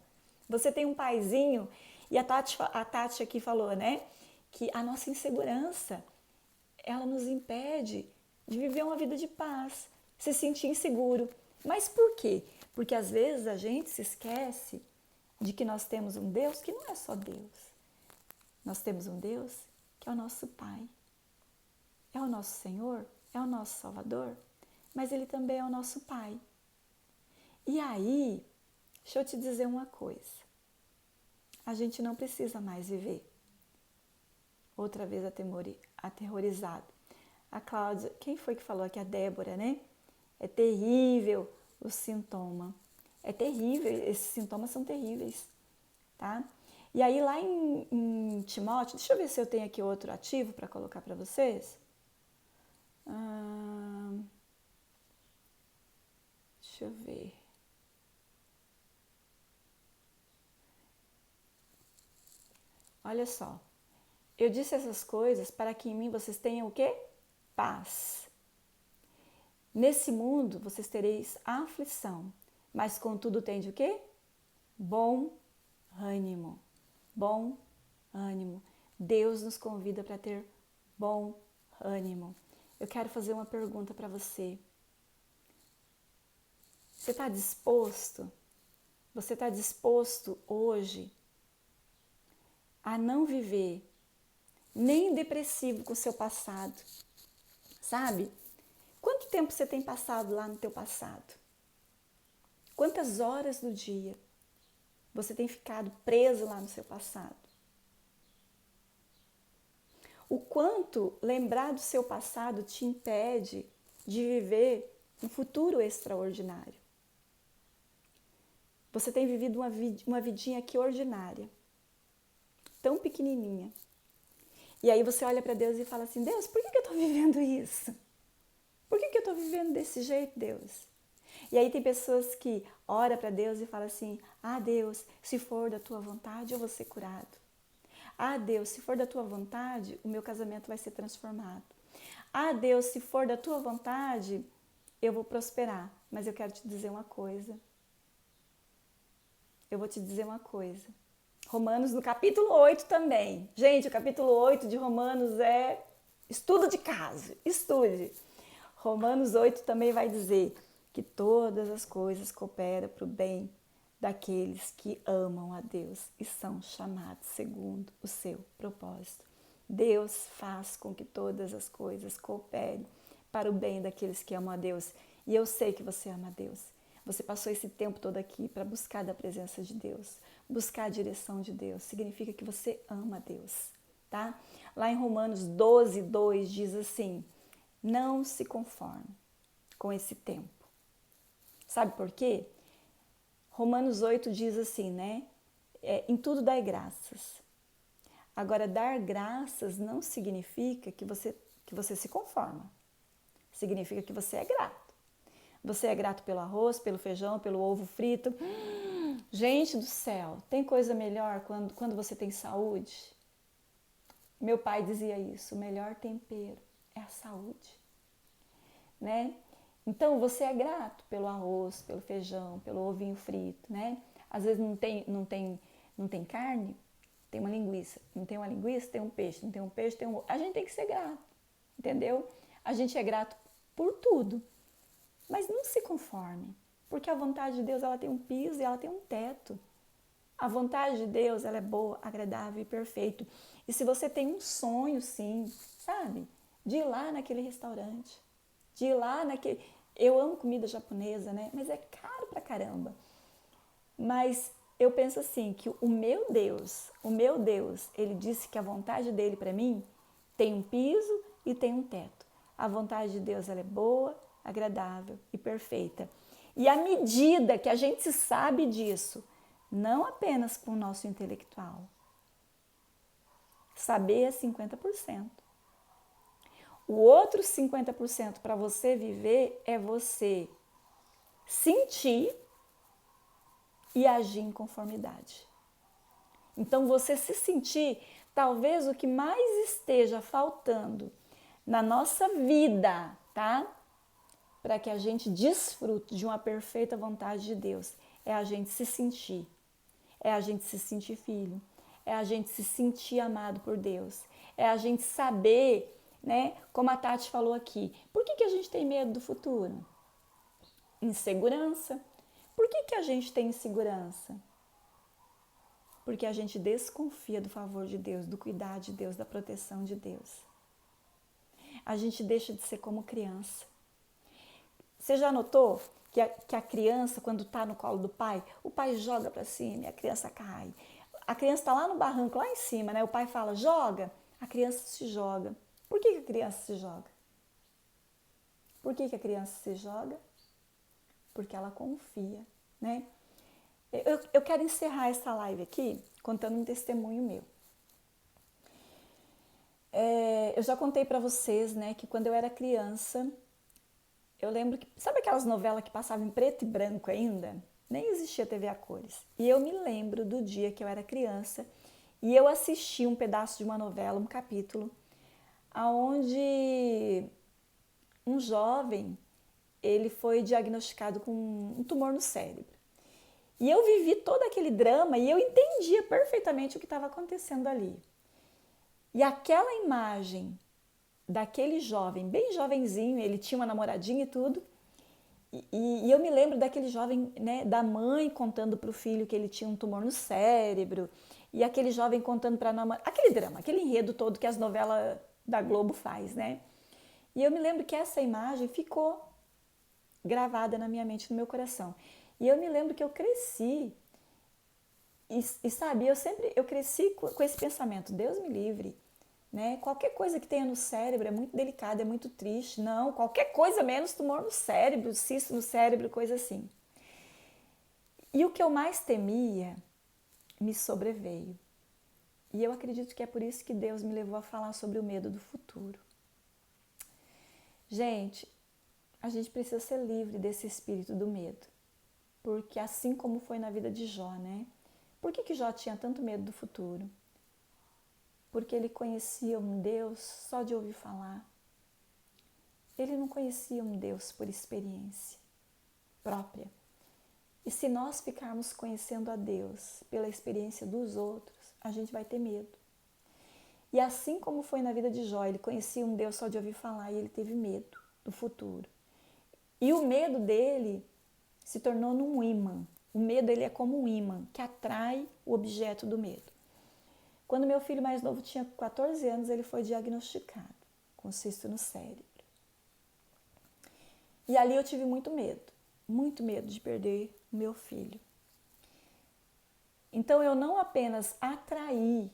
Você tem um paizinho. E a Tati aqui falou, né? Que a nossa insegurança, ela nos impede de viver uma vida de paz, se sentir inseguro. Mas por quê? Porque às vezes a gente se esquece de que nós temos um Deus que não é só Deus. Nós temos um Deus que é o nosso Pai. É o nosso Senhor, é o nosso Salvador, mas Ele também é o nosso Pai. E aí, deixa eu te dizer uma coisa. A gente não precisa mais viver outra vez aterrorizado. A Cláudia, quem foi que falou aqui? A Débora, né? É terrível o sintoma. É terrível, esses sintomas são terríveis, tá? E aí lá em Timóteo, deixa eu ver se eu tenho aqui outro ativo para colocar para vocês. Deixa eu ver. Olha só. Eu disse essas coisas para que em mim vocês tenham o quê? Paz. Nesse mundo vocês tereis aflição, mas contudo tende o quê? Bom ânimo. Bom ânimo. Deus nos convida para ter bom ânimo. Eu quero fazer uma pergunta para você. Você está disposto? Você está disposto hoje a não viver nem depressivo com o seu passado? Sabe? Quanto tempo você tem passado lá no teu passado? Quantas horas do dia você tem ficado preso lá no seu passado? O quanto lembrar do seu passado te impede de viver um futuro extraordinário? Você tem vivido uma vidinha aqui ordinária, tão pequenininha. E aí você olha para Deus e fala assim, Deus, por que eu estou vivendo isso? Por que eu estou vivendo desse jeito, Deus? E aí tem pessoas que oram para Deus e falam assim, Deus, se for da tua vontade, eu vou ser curado. Deus, se for da tua vontade, o meu casamento vai ser transformado. Deus, se for da tua vontade, eu vou prosperar. Mas eu quero te dizer uma coisa. Eu vou te dizer uma coisa. Romanos no capítulo 8 também. Gente, o capítulo 8 de Romanos é estudo de caso. Estude. Romanos 8 também vai dizer que todas as coisas cooperam para o bem daqueles que amam a Deus e são chamados segundo o seu propósito. Deus faz com que todas as coisas cooperem para o bem daqueles que amam a Deus. E eu sei que você ama a Deus. Você passou esse tempo todo aqui para buscar da presença de Deus, buscar a direção de Deus. Significa que você ama a Deus, tá? Lá em Romanos 12, 2 diz assim, não se conforme com esse tempo. Sabe por quê? Romanos 8 diz assim, né? Em tudo dai graças. Agora, dar graças não significa que você se conforma. Significa que você é grato. Você é grato pelo arroz, pelo feijão, pelo ovo frito. Gente do céu, tem coisa melhor quando você tem saúde? Meu pai dizia isso, o melhor tempero é a saúde, né? Então, você é grato pelo arroz, pelo feijão, pelo ovinho frito, né? Às vezes não tem carne, tem uma linguiça. Não tem uma linguiça, tem um peixe. Não tem um peixe, tem um... A gente tem que ser grato, entendeu? A gente é grato por tudo. Mas não se conforme, porque a vontade de Deus ela tem um piso e ela tem um teto. A vontade de Deus ela é boa, agradável e perfeita. E se você tem um sonho, sim, sabe? De ir lá naquele restaurante, de ir lá naquele... Eu amo comida japonesa, né? Mas é caro pra caramba. Mas eu penso assim, que o meu Deus, ele disse que a vontade dele para mim tem um piso e tem um teto. A vontade de Deus ela é boa, agradável e perfeita. E à medida que a gente sabe disso, não apenas com o nosso intelectual, saber é 50%. O outro 50% para você viver é você sentir e agir em conformidade. Então, você se sentir, talvez o que mais esteja faltando na nossa vida, tá? Para que a gente desfrute de uma perfeita vontade de Deus, é a gente se sentir. É a gente se sentir filho. É a gente se sentir amado por Deus. É a gente saber, né? Como a Tati falou aqui, por que a gente tem medo do futuro? Insegurança. Por que a gente tem insegurança? Porque a gente desconfia do favor de Deus, do cuidado de Deus, da proteção de Deus. A gente deixa de ser como criança. Você já notou que a criança, quando está no colo do pai, o pai joga para cima e a criança cai. A criança está lá no barranco, lá em cima, né? O pai fala, joga, a criança se joga. Por que a criança se joga? Por que a criança se joga? Porque ela confia, né? Eu quero encerrar essa live aqui contando um testemunho meu. Eu já contei para vocês, né, que quando eu era criança, eu lembro que, sabe aquelas novelas que passavam em preto e branco ainda? Nem existia TV a cores. E eu me lembro do dia que eu era criança e eu assisti um pedaço de uma novela, um capítulo, onde um jovem, ele foi diagnosticado com um tumor no cérebro. E eu vivi todo aquele drama e eu entendia perfeitamente o que estava acontecendo ali. E aquela imagem daquele jovem, bem jovenzinho, ele tinha uma namoradinha e tudo, e eu me lembro daquele jovem, né, da mãe contando para o filho que ele tinha um tumor no cérebro, e aquele jovem contando para a namorada, aquele drama, aquele enredo todo que as novelas da Globo faz, né? E eu me lembro que essa imagem ficou gravada na minha mente, no meu coração. E eu me lembro que eu cresci, e sabe, eu cresci com esse pensamento, Deus me livre, né? Qualquer coisa que tenha no cérebro é muito delicada, é muito triste. Não, qualquer coisa menos tumor no cérebro, cisto no cérebro, coisa assim. E o que eu mais temia me sobreveio. E eu acredito que é por isso que Deus me levou a falar sobre o medo do futuro. Gente, a gente precisa ser livre desse espírito do medo. Porque assim como foi na vida de Jó, né? Por que Jó tinha tanto medo do futuro? Porque ele conhecia um Deus só de ouvir falar. Ele não conhecia um Deus por experiência própria. E se nós ficarmos conhecendo a Deus pela experiência dos outros, a gente vai ter medo. E assim como foi na vida de Jó, ele conhecia um Deus só de ouvir falar e ele teve medo do futuro. E o medo dele se tornou num ímã. O medo, ele é como um ímã que atrai o objeto do medo. Quando meu filho mais novo tinha 14 anos, ele foi diagnosticado com cisto no cérebro. E ali eu tive muito medo de perder o meu filho. Então eu não apenas atraí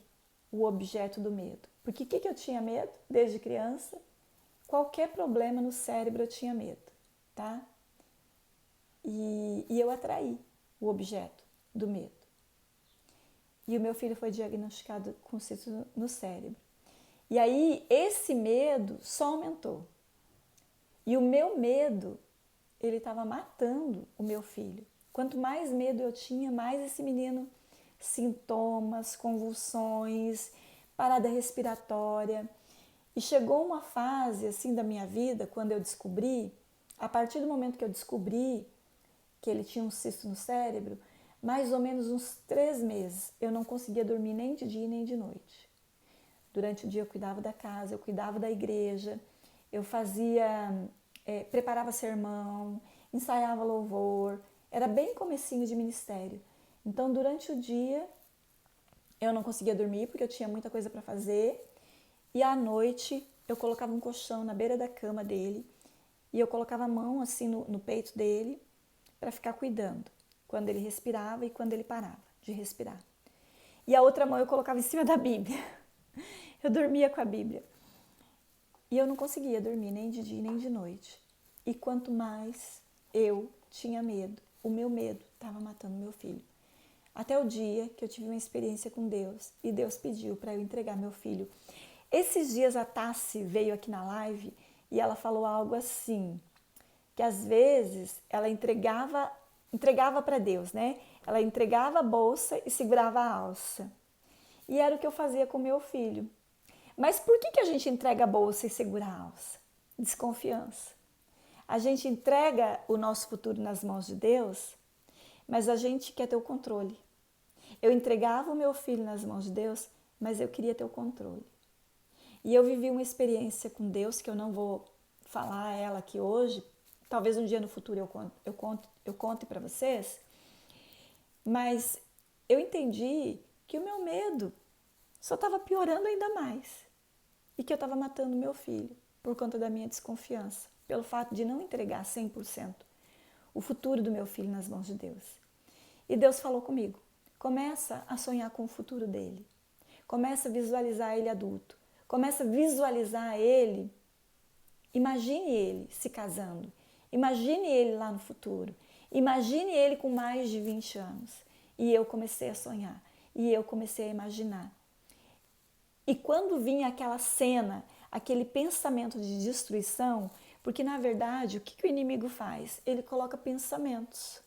o objeto do medo, porque o que eu tinha medo desde criança? Qualquer problema no cérebro eu tinha medo, tá? E eu atraí o objeto do medo. E o meu filho foi diagnosticado com cisto no cérebro. E aí esse medo só aumentou. E o meu medo, ele estava matando o meu filho. Quanto mais medo eu tinha, mais esse menino, sintomas, convulsões, parada respiratória. E chegou uma fase assim da minha vida, quando eu descobri, a partir do momento que eu descobri que ele tinha um cisto no cérebro, mais ou menos uns 3 meses, eu não conseguia dormir nem de dia nem de noite. Durante o dia eu cuidava da casa, eu cuidava da igreja, eu preparava sermão, ensaiava louvor, era bem comecinho de ministério. Então, durante o dia, eu não conseguia dormir porque eu tinha muita coisa para fazer, e à noite eu colocava um colchão na beira da cama dele e eu colocava a mão assim no peito dele para ficar cuidando, quando ele respirava e quando ele parava de respirar. E a outra mão eu colocava em cima da Bíblia. Eu dormia com a Bíblia. E eu não conseguia dormir nem de dia nem de noite. E quanto mais eu tinha medo, o meu medo estava matando meu filho. Até o dia que eu tive uma experiência com Deus e Deus pediu para eu entregar meu filho. Esses dias a Tassi veio aqui na live e ela falou algo assim, que às vezes ela entregava para Deus, né? Ela entregava a bolsa e segurava a alça. E era o que eu fazia com meu filho. Mas por que a gente entrega a bolsa e segura a alça? Desconfiança. A gente entrega o nosso futuro nas mãos de Deus, mas a gente quer ter o controle. Eu entregava o meu filho nas mãos de Deus, mas eu queria ter o controle. E eu vivi uma experiência com Deus, que eu não vou falar ela aqui hoje, talvez um dia no futuro eu conte para vocês, mas eu entendi que o meu medo só estava piorando ainda mais e que eu estava matando meu filho por conta da minha desconfiança, pelo fato de não entregar 100% o futuro do meu filho nas mãos de Deus. E Deus falou comigo, começa a sonhar com o futuro dele, começa a visualizar ele adulto, começa a visualizar ele, imagine ele se casando, imagine ele lá no futuro, imagine ele com mais de 20 anos. E eu comecei a sonhar, e eu comecei a imaginar. E quando vinha aquela cena, aquele pensamento de destruição, porque na verdade o que o inimigo faz? Ele coloca pensamentos.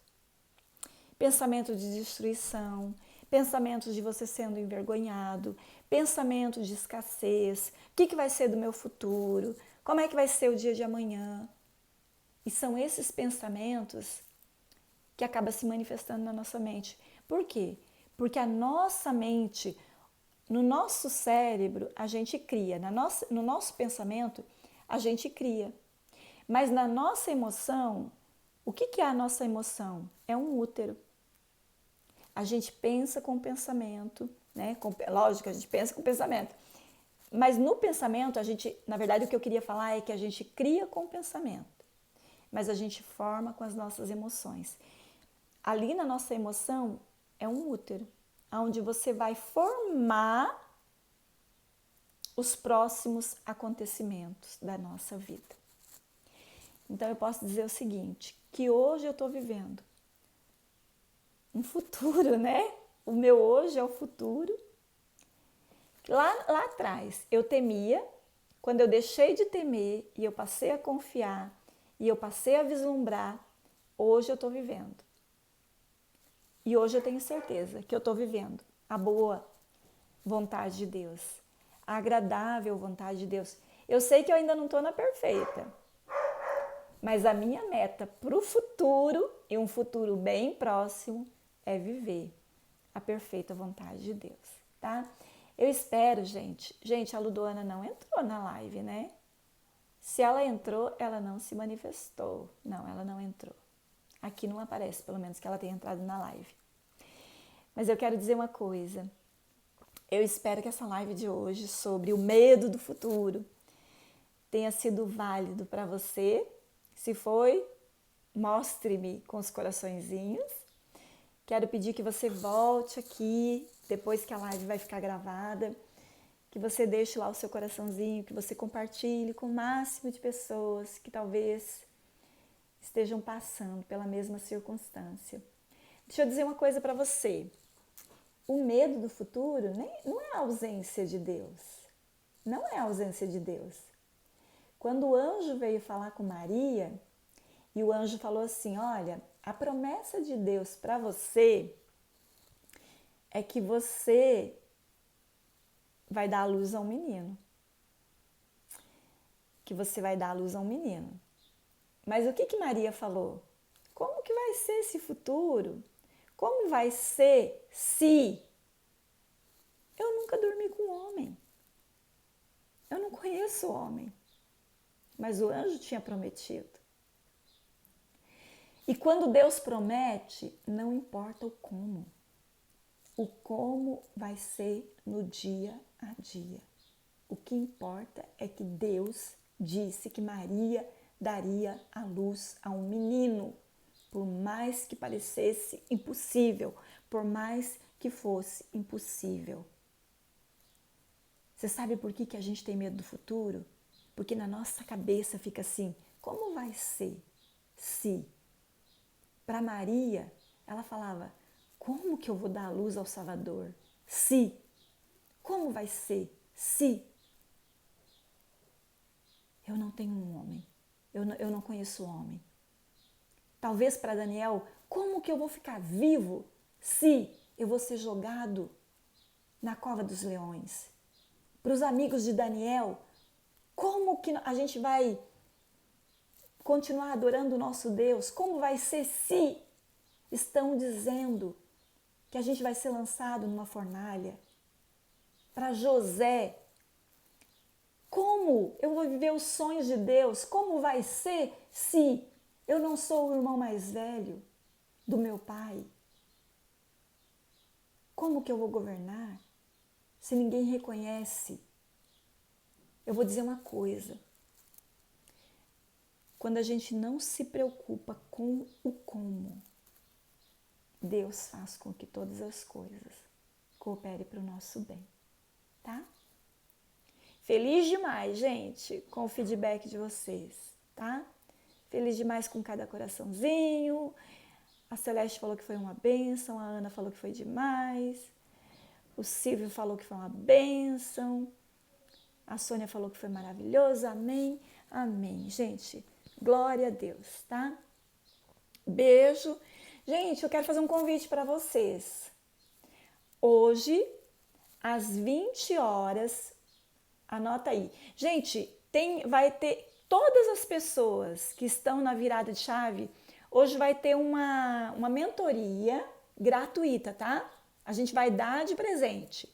Pensamento de destruição, pensamentos de você sendo envergonhado, pensamentos de escassez, o que vai ser do meu futuro, como é que vai ser o dia de amanhã. E são esses pensamentos que acabam se manifestando na nossa mente. Por quê? Porque a nossa mente, no nosso cérebro, a gente cria, no nosso pensamento, a gente cria. Mas na nossa emoção, o que é a nossa emoção? É um útero. A gente pensa com o pensamento, né? Lógico, a gente pensa com o pensamento. Mas no pensamento, na verdade, o que eu queria falar é que a gente cria com o pensamento, mas a gente forma com as nossas emoções. Ali na nossa emoção é um útero, onde você vai formar os próximos acontecimentos da nossa vida. Então eu posso dizer o seguinte, que hoje eu estou vivendo um futuro, né? O meu hoje é o futuro. Lá atrás eu temia, quando eu deixei de temer e eu passei a confiar e eu passei a vislumbrar, hoje eu estou vivendo. E hoje eu tenho certeza que eu estou vivendo a boa vontade de Deus, a agradável vontade de Deus. Eu sei que eu ainda não estou na perfeita, mas a minha meta para o futuro, e um futuro bem próximo, é viver a perfeita vontade de Deus, tá? Eu espero, gente. Gente, a Ludoana não entrou na live, né? Se ela entrou, ela não se manifestou. Não, ela não entrou. Aqui não aparece, pelo menos, que ela tenha entrado na live. Mas eu quero dizer uma coisa. Eu espero que essa live de hoje sobre o medo do futuro tenha sido válido para você. Se foi, mostre-me com os coraçõezinhos. Quero pedir que você volte aqui, depois que a live vai ficar gravada, que você deixe lá o seu coraçãozinho, que você compartilhe com o máximo de pessoas que talvez estejam passando pela mesma circunstância. Deixa eu dizer uma coisa para você. O medo do futuro não é a ausência de Deus. Não é a ausência de Deus. Quando o anjo veio falar com Maria, e o anjo falou assim, olha, a promessa de Deus para você é que você vai dar à luz a um menino. Que você vai dar à luz a um menino. Mas o que Maria falou? Como que vai ser esse futuro? Como vai ser se eu nunca dormi com homem? Eu não conheço homem. Mas o anjo tinha prometido. E quando Deus promete, não importa o como. O como vai ser no dia a dia. O que importa é que Deus disse que Maria daria à luz a um menino, por mais que parecesse impossível, por mais que fosse impossível. Você sabe por que a gente tem medo do futuro? Porque na nossa cabeça fica assim, como vai ser se? Para Maria, ela falava, como que eu vou dar à luz ao Salvador? Se? Como vai ser se? Eu não tenho um homem, eu não conheço homem. Talvez para Daniel, como que eu vou ficar vivo se eu vou ser jogado na cova dos leões? Para os amigos de Daniel, como que a gente vai continuar adorando o nosso Deus? Como vai ser se estão dizendo que a gente vai ser lançado numa fornalha? Para José, como eu vou viver os sonhos de Deus? Como vai ser se eu não sou o irmão mais velho do meu pai? como que eu vou governar se ninguém reconhece? Eu vou dizer uma coisa. Quando a gente não se preocupa com o como, Deus faz com que todas as coisas cooperem para o nosso bem, tá? Feliz demais, gente, com o feedback de vocês, tá? Feliz demais com cada coraçãozinho. A Celeste falou que foi uma bênção, a Ana falou que foi demais, o Silvio falou que foi uma bênção, a Sônia falou que foi maravilhoso, amém, amém. Gente, glória a Deus, tá? Beijo. Gente, eu quero fazer um convite para vocês. Hoje, às 20 horas, anota aí. Gente, vai ter todas as pessoas que estão na virada de chave, hoje vai ter uma mentoria gratuita, tá? A gente vai dar de presente.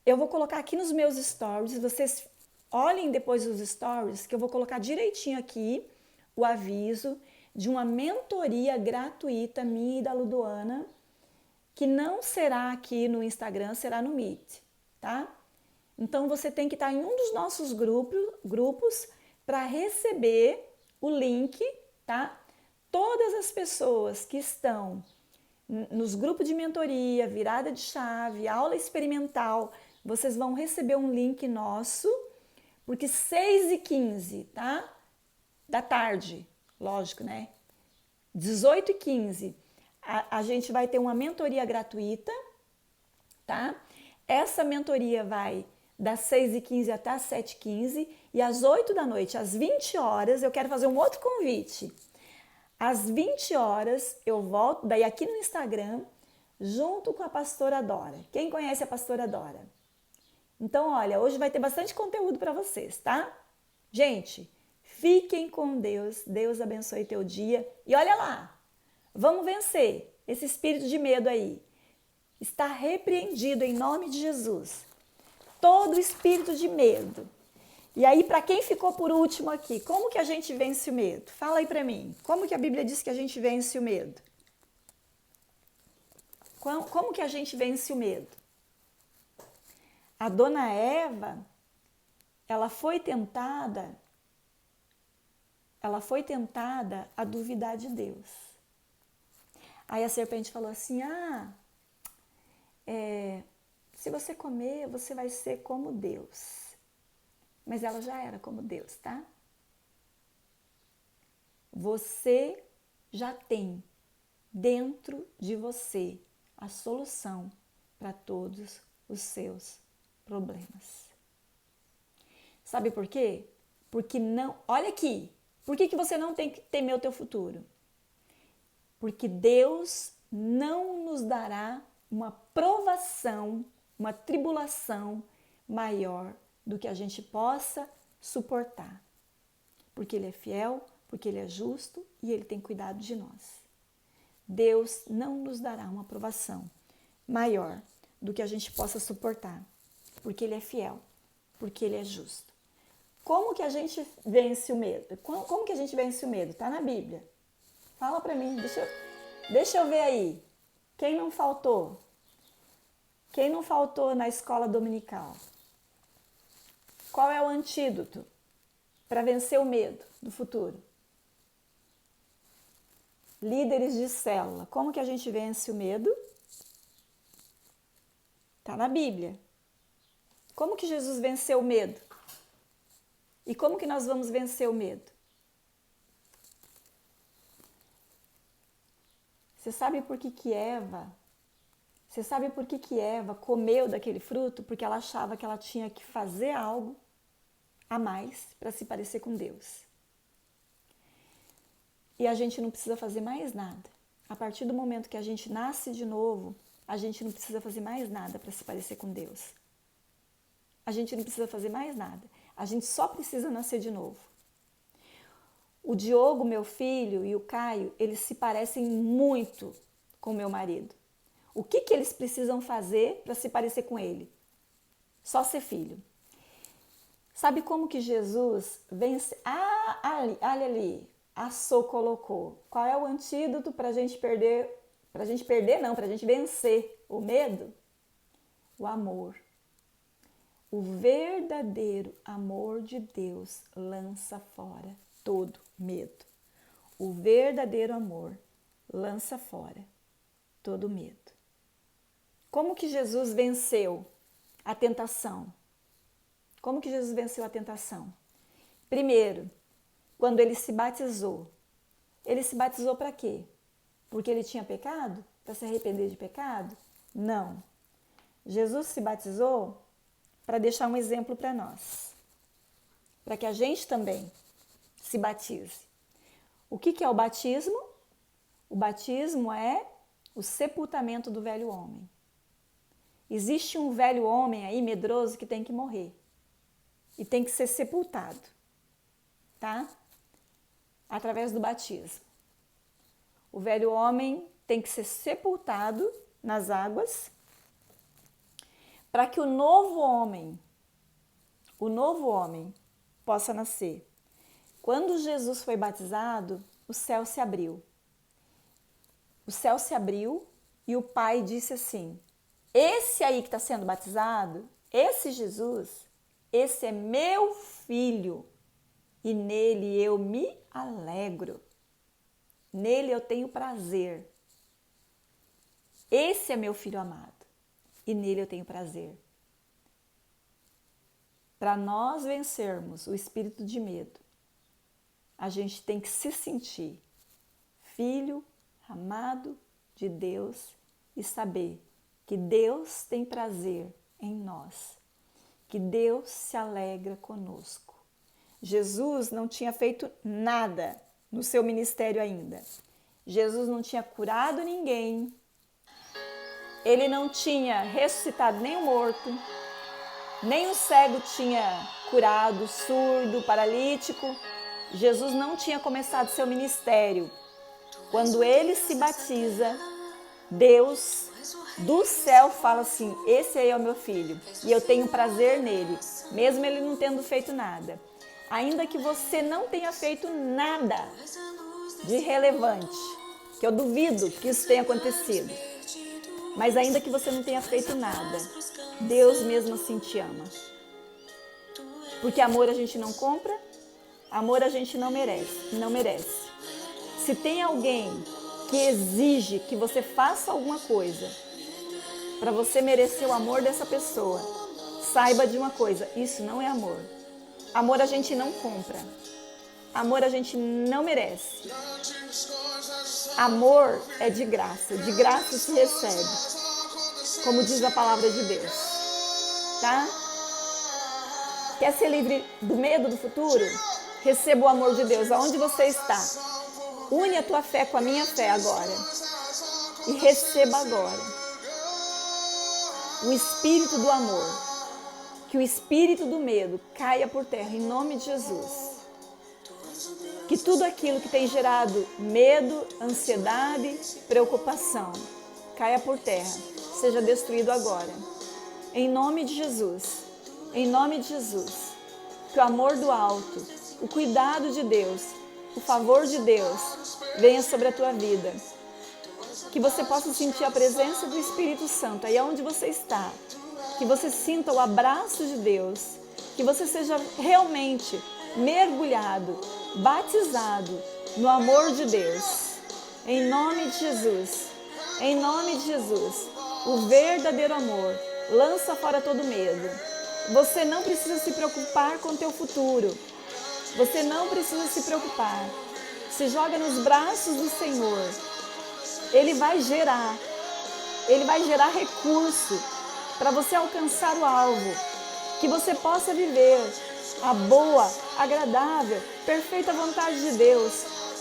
Eu vou colocar aqui nos meus stories, vocês olhem depois os stories, que eu vou colocar direitinho aqui o aviso de uma mentoria gratuita minha e da Luduana, que não será aqui no Instagram, será no Meet, tá? Então você tem que estar em um dos nossos grupos para receber o link, tá? Todas as pessoas que estão nos grupos de mentoria, virada de chave, aula experimental, vocês vão receber um link nosso, porque 6h15, tá? Da tarde, lógico, né? 18h15, a gente vai ter uma mentoria gratuita, tá? Essa mentoria vai das 6h15 até as 7h15 e às 8 da noite, às 20 horas, eu quero fazer um outro convite. Às 20 horas eu volto, daí aqui no Instagram, junto com a pastora Dora. Quem conhece a pastora Dora? Então, olha, hoje vai ter bastante conteúdo para vocês, tá? Gente, fiquem com Deus, Deus abençoe teu dia. E olha lá, vamos vencer esse espírito de medo aí. Está repreendido em nome de Jesus. Todo espírito de medo. E aí, para quem ficou por último aqui, como que a gente vence o medo? Fala aí para mim. Como que a Bíblia diz que a gente vence o medo? Como que a gente vence o medo? A dona Eva, ela foi tentada a duvidar de Deus. Aí a serpente falou assim, se você comer, você vai ser como Deus. Mas ela já era como Deus, tá? Você já tem dentro de você a solução para todos os seus problemas. Sabe por quê? Porque não... Olha aqui. Por que você não tem que temer o teu futuro? Porque Deus não nos dará uma provação, uma tribulação maior do que a gente possa suportar. Porque Ele é fiel, porque Ele é justo e Ele tem cuidado de nós. Deus não nos dará uma provação maior do que a gente possa suportar. Porque Ele é fiel, porque Ele é justo. Como que a gente vence o medo? Como que a gente vence o medo? Tá na Bíblia. Fala pra mim, deixa eu ver aí. Quem não faltou? Quem não faltou na escola dominical? Qual é o antídoto para vencer o medo do futuro? Líderes de célula. Como que a gente vence o medo? Tá na Bíblia. Como que Jesus venceu o medo? E como que nós vamos vencer o medo? Você sabe por que Eva comeu daquele fruto? Porque ela achava que ela tinha que fazer algo a mais para se parecer com Deus. E a gente não precisa fazer mais nada. A partir do momento que a gente nasce de novo, a gente não precisa fazer mais nada para se parecer com Deus. A gente não precisa fazer mais nada. A gente só precisa nascer de novo. O Diogo, meu filho, e o Caio, eles se parecem muito com meu marido. O que eles precisam fazer para se parecer com ele? Só ser filho. Sabe como que Jesus vence? Ali, a Sô colocou. Qual é o antídoto para a gente perder Para a gente perder não, para a gente vencer o medo, o amor. O verdadeiro amor de Deus lança fora todo medo. O verdadeiro amor lança fora todo medo. Como que Jesus venceu a tentação? Como que Jesus venceu a tentação? Primeiro, quando ele se batizou. Ele se batizou para quê? Porque ele tinha pecado? Para se arrepender de pecado? Não. Jesus se batizou para deixar um exemplo para nós. Para que a gente também se batize. O que é o batismo? O batismo é o sepultamento do velho homem. Existe um velho homem aí medroso que tem que morrer. E tem que ser sepultado. Tá? Através do batismo. O velho homem tem que ser sepultado nas águas para que o novo homem possa nascer. Quando Jesus foi batizado, o céu se abriu. O céu se abriu e o Pai disse assim: esse aí que está sendo batizado, esse Jesus, esse é meu filho e nele eu me alegro. Nele eu tenho prazer. Esse é meu filho amado e nele eu tenho prazer. Para nós vencermos o espírito de medo, a gente tem que se sentir filho amado de Deus e saber que Deus tem prazer em nós, que Deus se alegra conosco. Jesus não tinha feito nada no seu ministério ainda. Jesus não tinha curado ninguém. Ele não tinha ressuscitado nem o morto, nem o cego tinha curado, surdo, paralítico. Jesus não tinha começado seu ministério. Quando ele se batiza, Deus do céu fala assim: esse aí é o meu filho e eu tenho prazer nele, mesmo ele não tendo feito nada. Ainda que você não tenha feito nada de relevante, que eu duvido que isso tenha acontecido, mas ainda que você não tenha feito nada, Deus mesmo assim te ama. Porque amor a gente não compra, amor a gente não merece. Se tem alguém que exige que você faça alguma coisa para você merecer o amor dessa pessoa, saiba de uma coisa: isso não é amor. Amor a gente não compra. Amor a gente não merece. Amor é de graça se recebe, como diz a palavra de Deus, tá? Quer ser livre do medo do futuro? Receba o amor de Deus aonde você está. Une a tua fé com a minha fé agora e receba agora o espírito do amor, que o espírito do medo caia por terra em nome de Jesus. Que tudo aquilo que tem gerado medo, ansiedade, preocupação, caia por terra, seja destruído agora. Em nome de Jesus, em nome de Jesus, que o amor do alto, o cuidado de Deus, o favor de Deus venha sobre a tua vida. Que você possa sentir a presença do Espírito Santo aí onde você está. Que você sinta o abraço de Deus. Que você seja realmente mergulhado, batizado no amor de Deus. Em nome de Jesus. Em nome de Jesus. O verdadeiro amor lança fora todo medo. Você não precisa se preocupar com o teu futuro. Você não precisa se preocupar. Se joga nos braços do Senhor. Ele vai gerar recurso para você alcançar o alvo, que você possa viver a boa, agradável, perfeita vontade de Deus,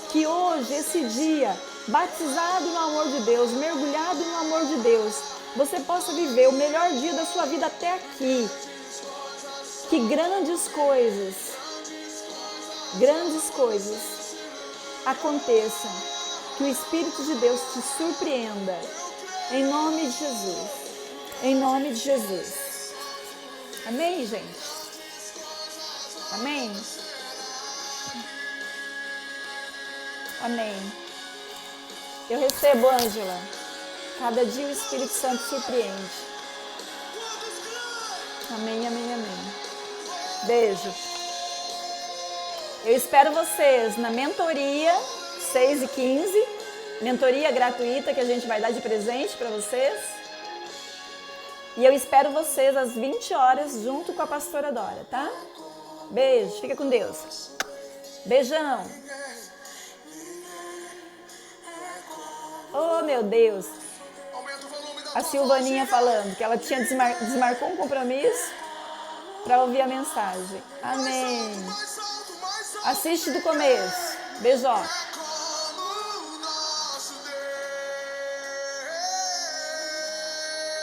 que hoje, esse dia, batizado no amor de Deus, mergulhado no amor de Deus, você possa viver o melhor dia da sua vida até aqui, que grandes coisas aconteçam, que o Espírito de Deus te surpreenda, em nome de Jesus, em nome de Jesus. Amém, gente? Amém? Amém. Eu recebo, Ângela. Cada dia o Espírito Santo surpreende. Amém, amém, amém. Beijo. Eu espero vocês na mentoria 6h15. Mentoria gratuita que a gente vai dar de presente para vocês. E eu espero vocês às 20 horas junto com a pastora Dora, tá? Beijo, fica com Deus. Beijão. Oh, meu Deus. A Silvaninha falando que ela tinha desmarcou um compromisso para ouvir a mensagem. Amém. Assiste do começo. Beijoca.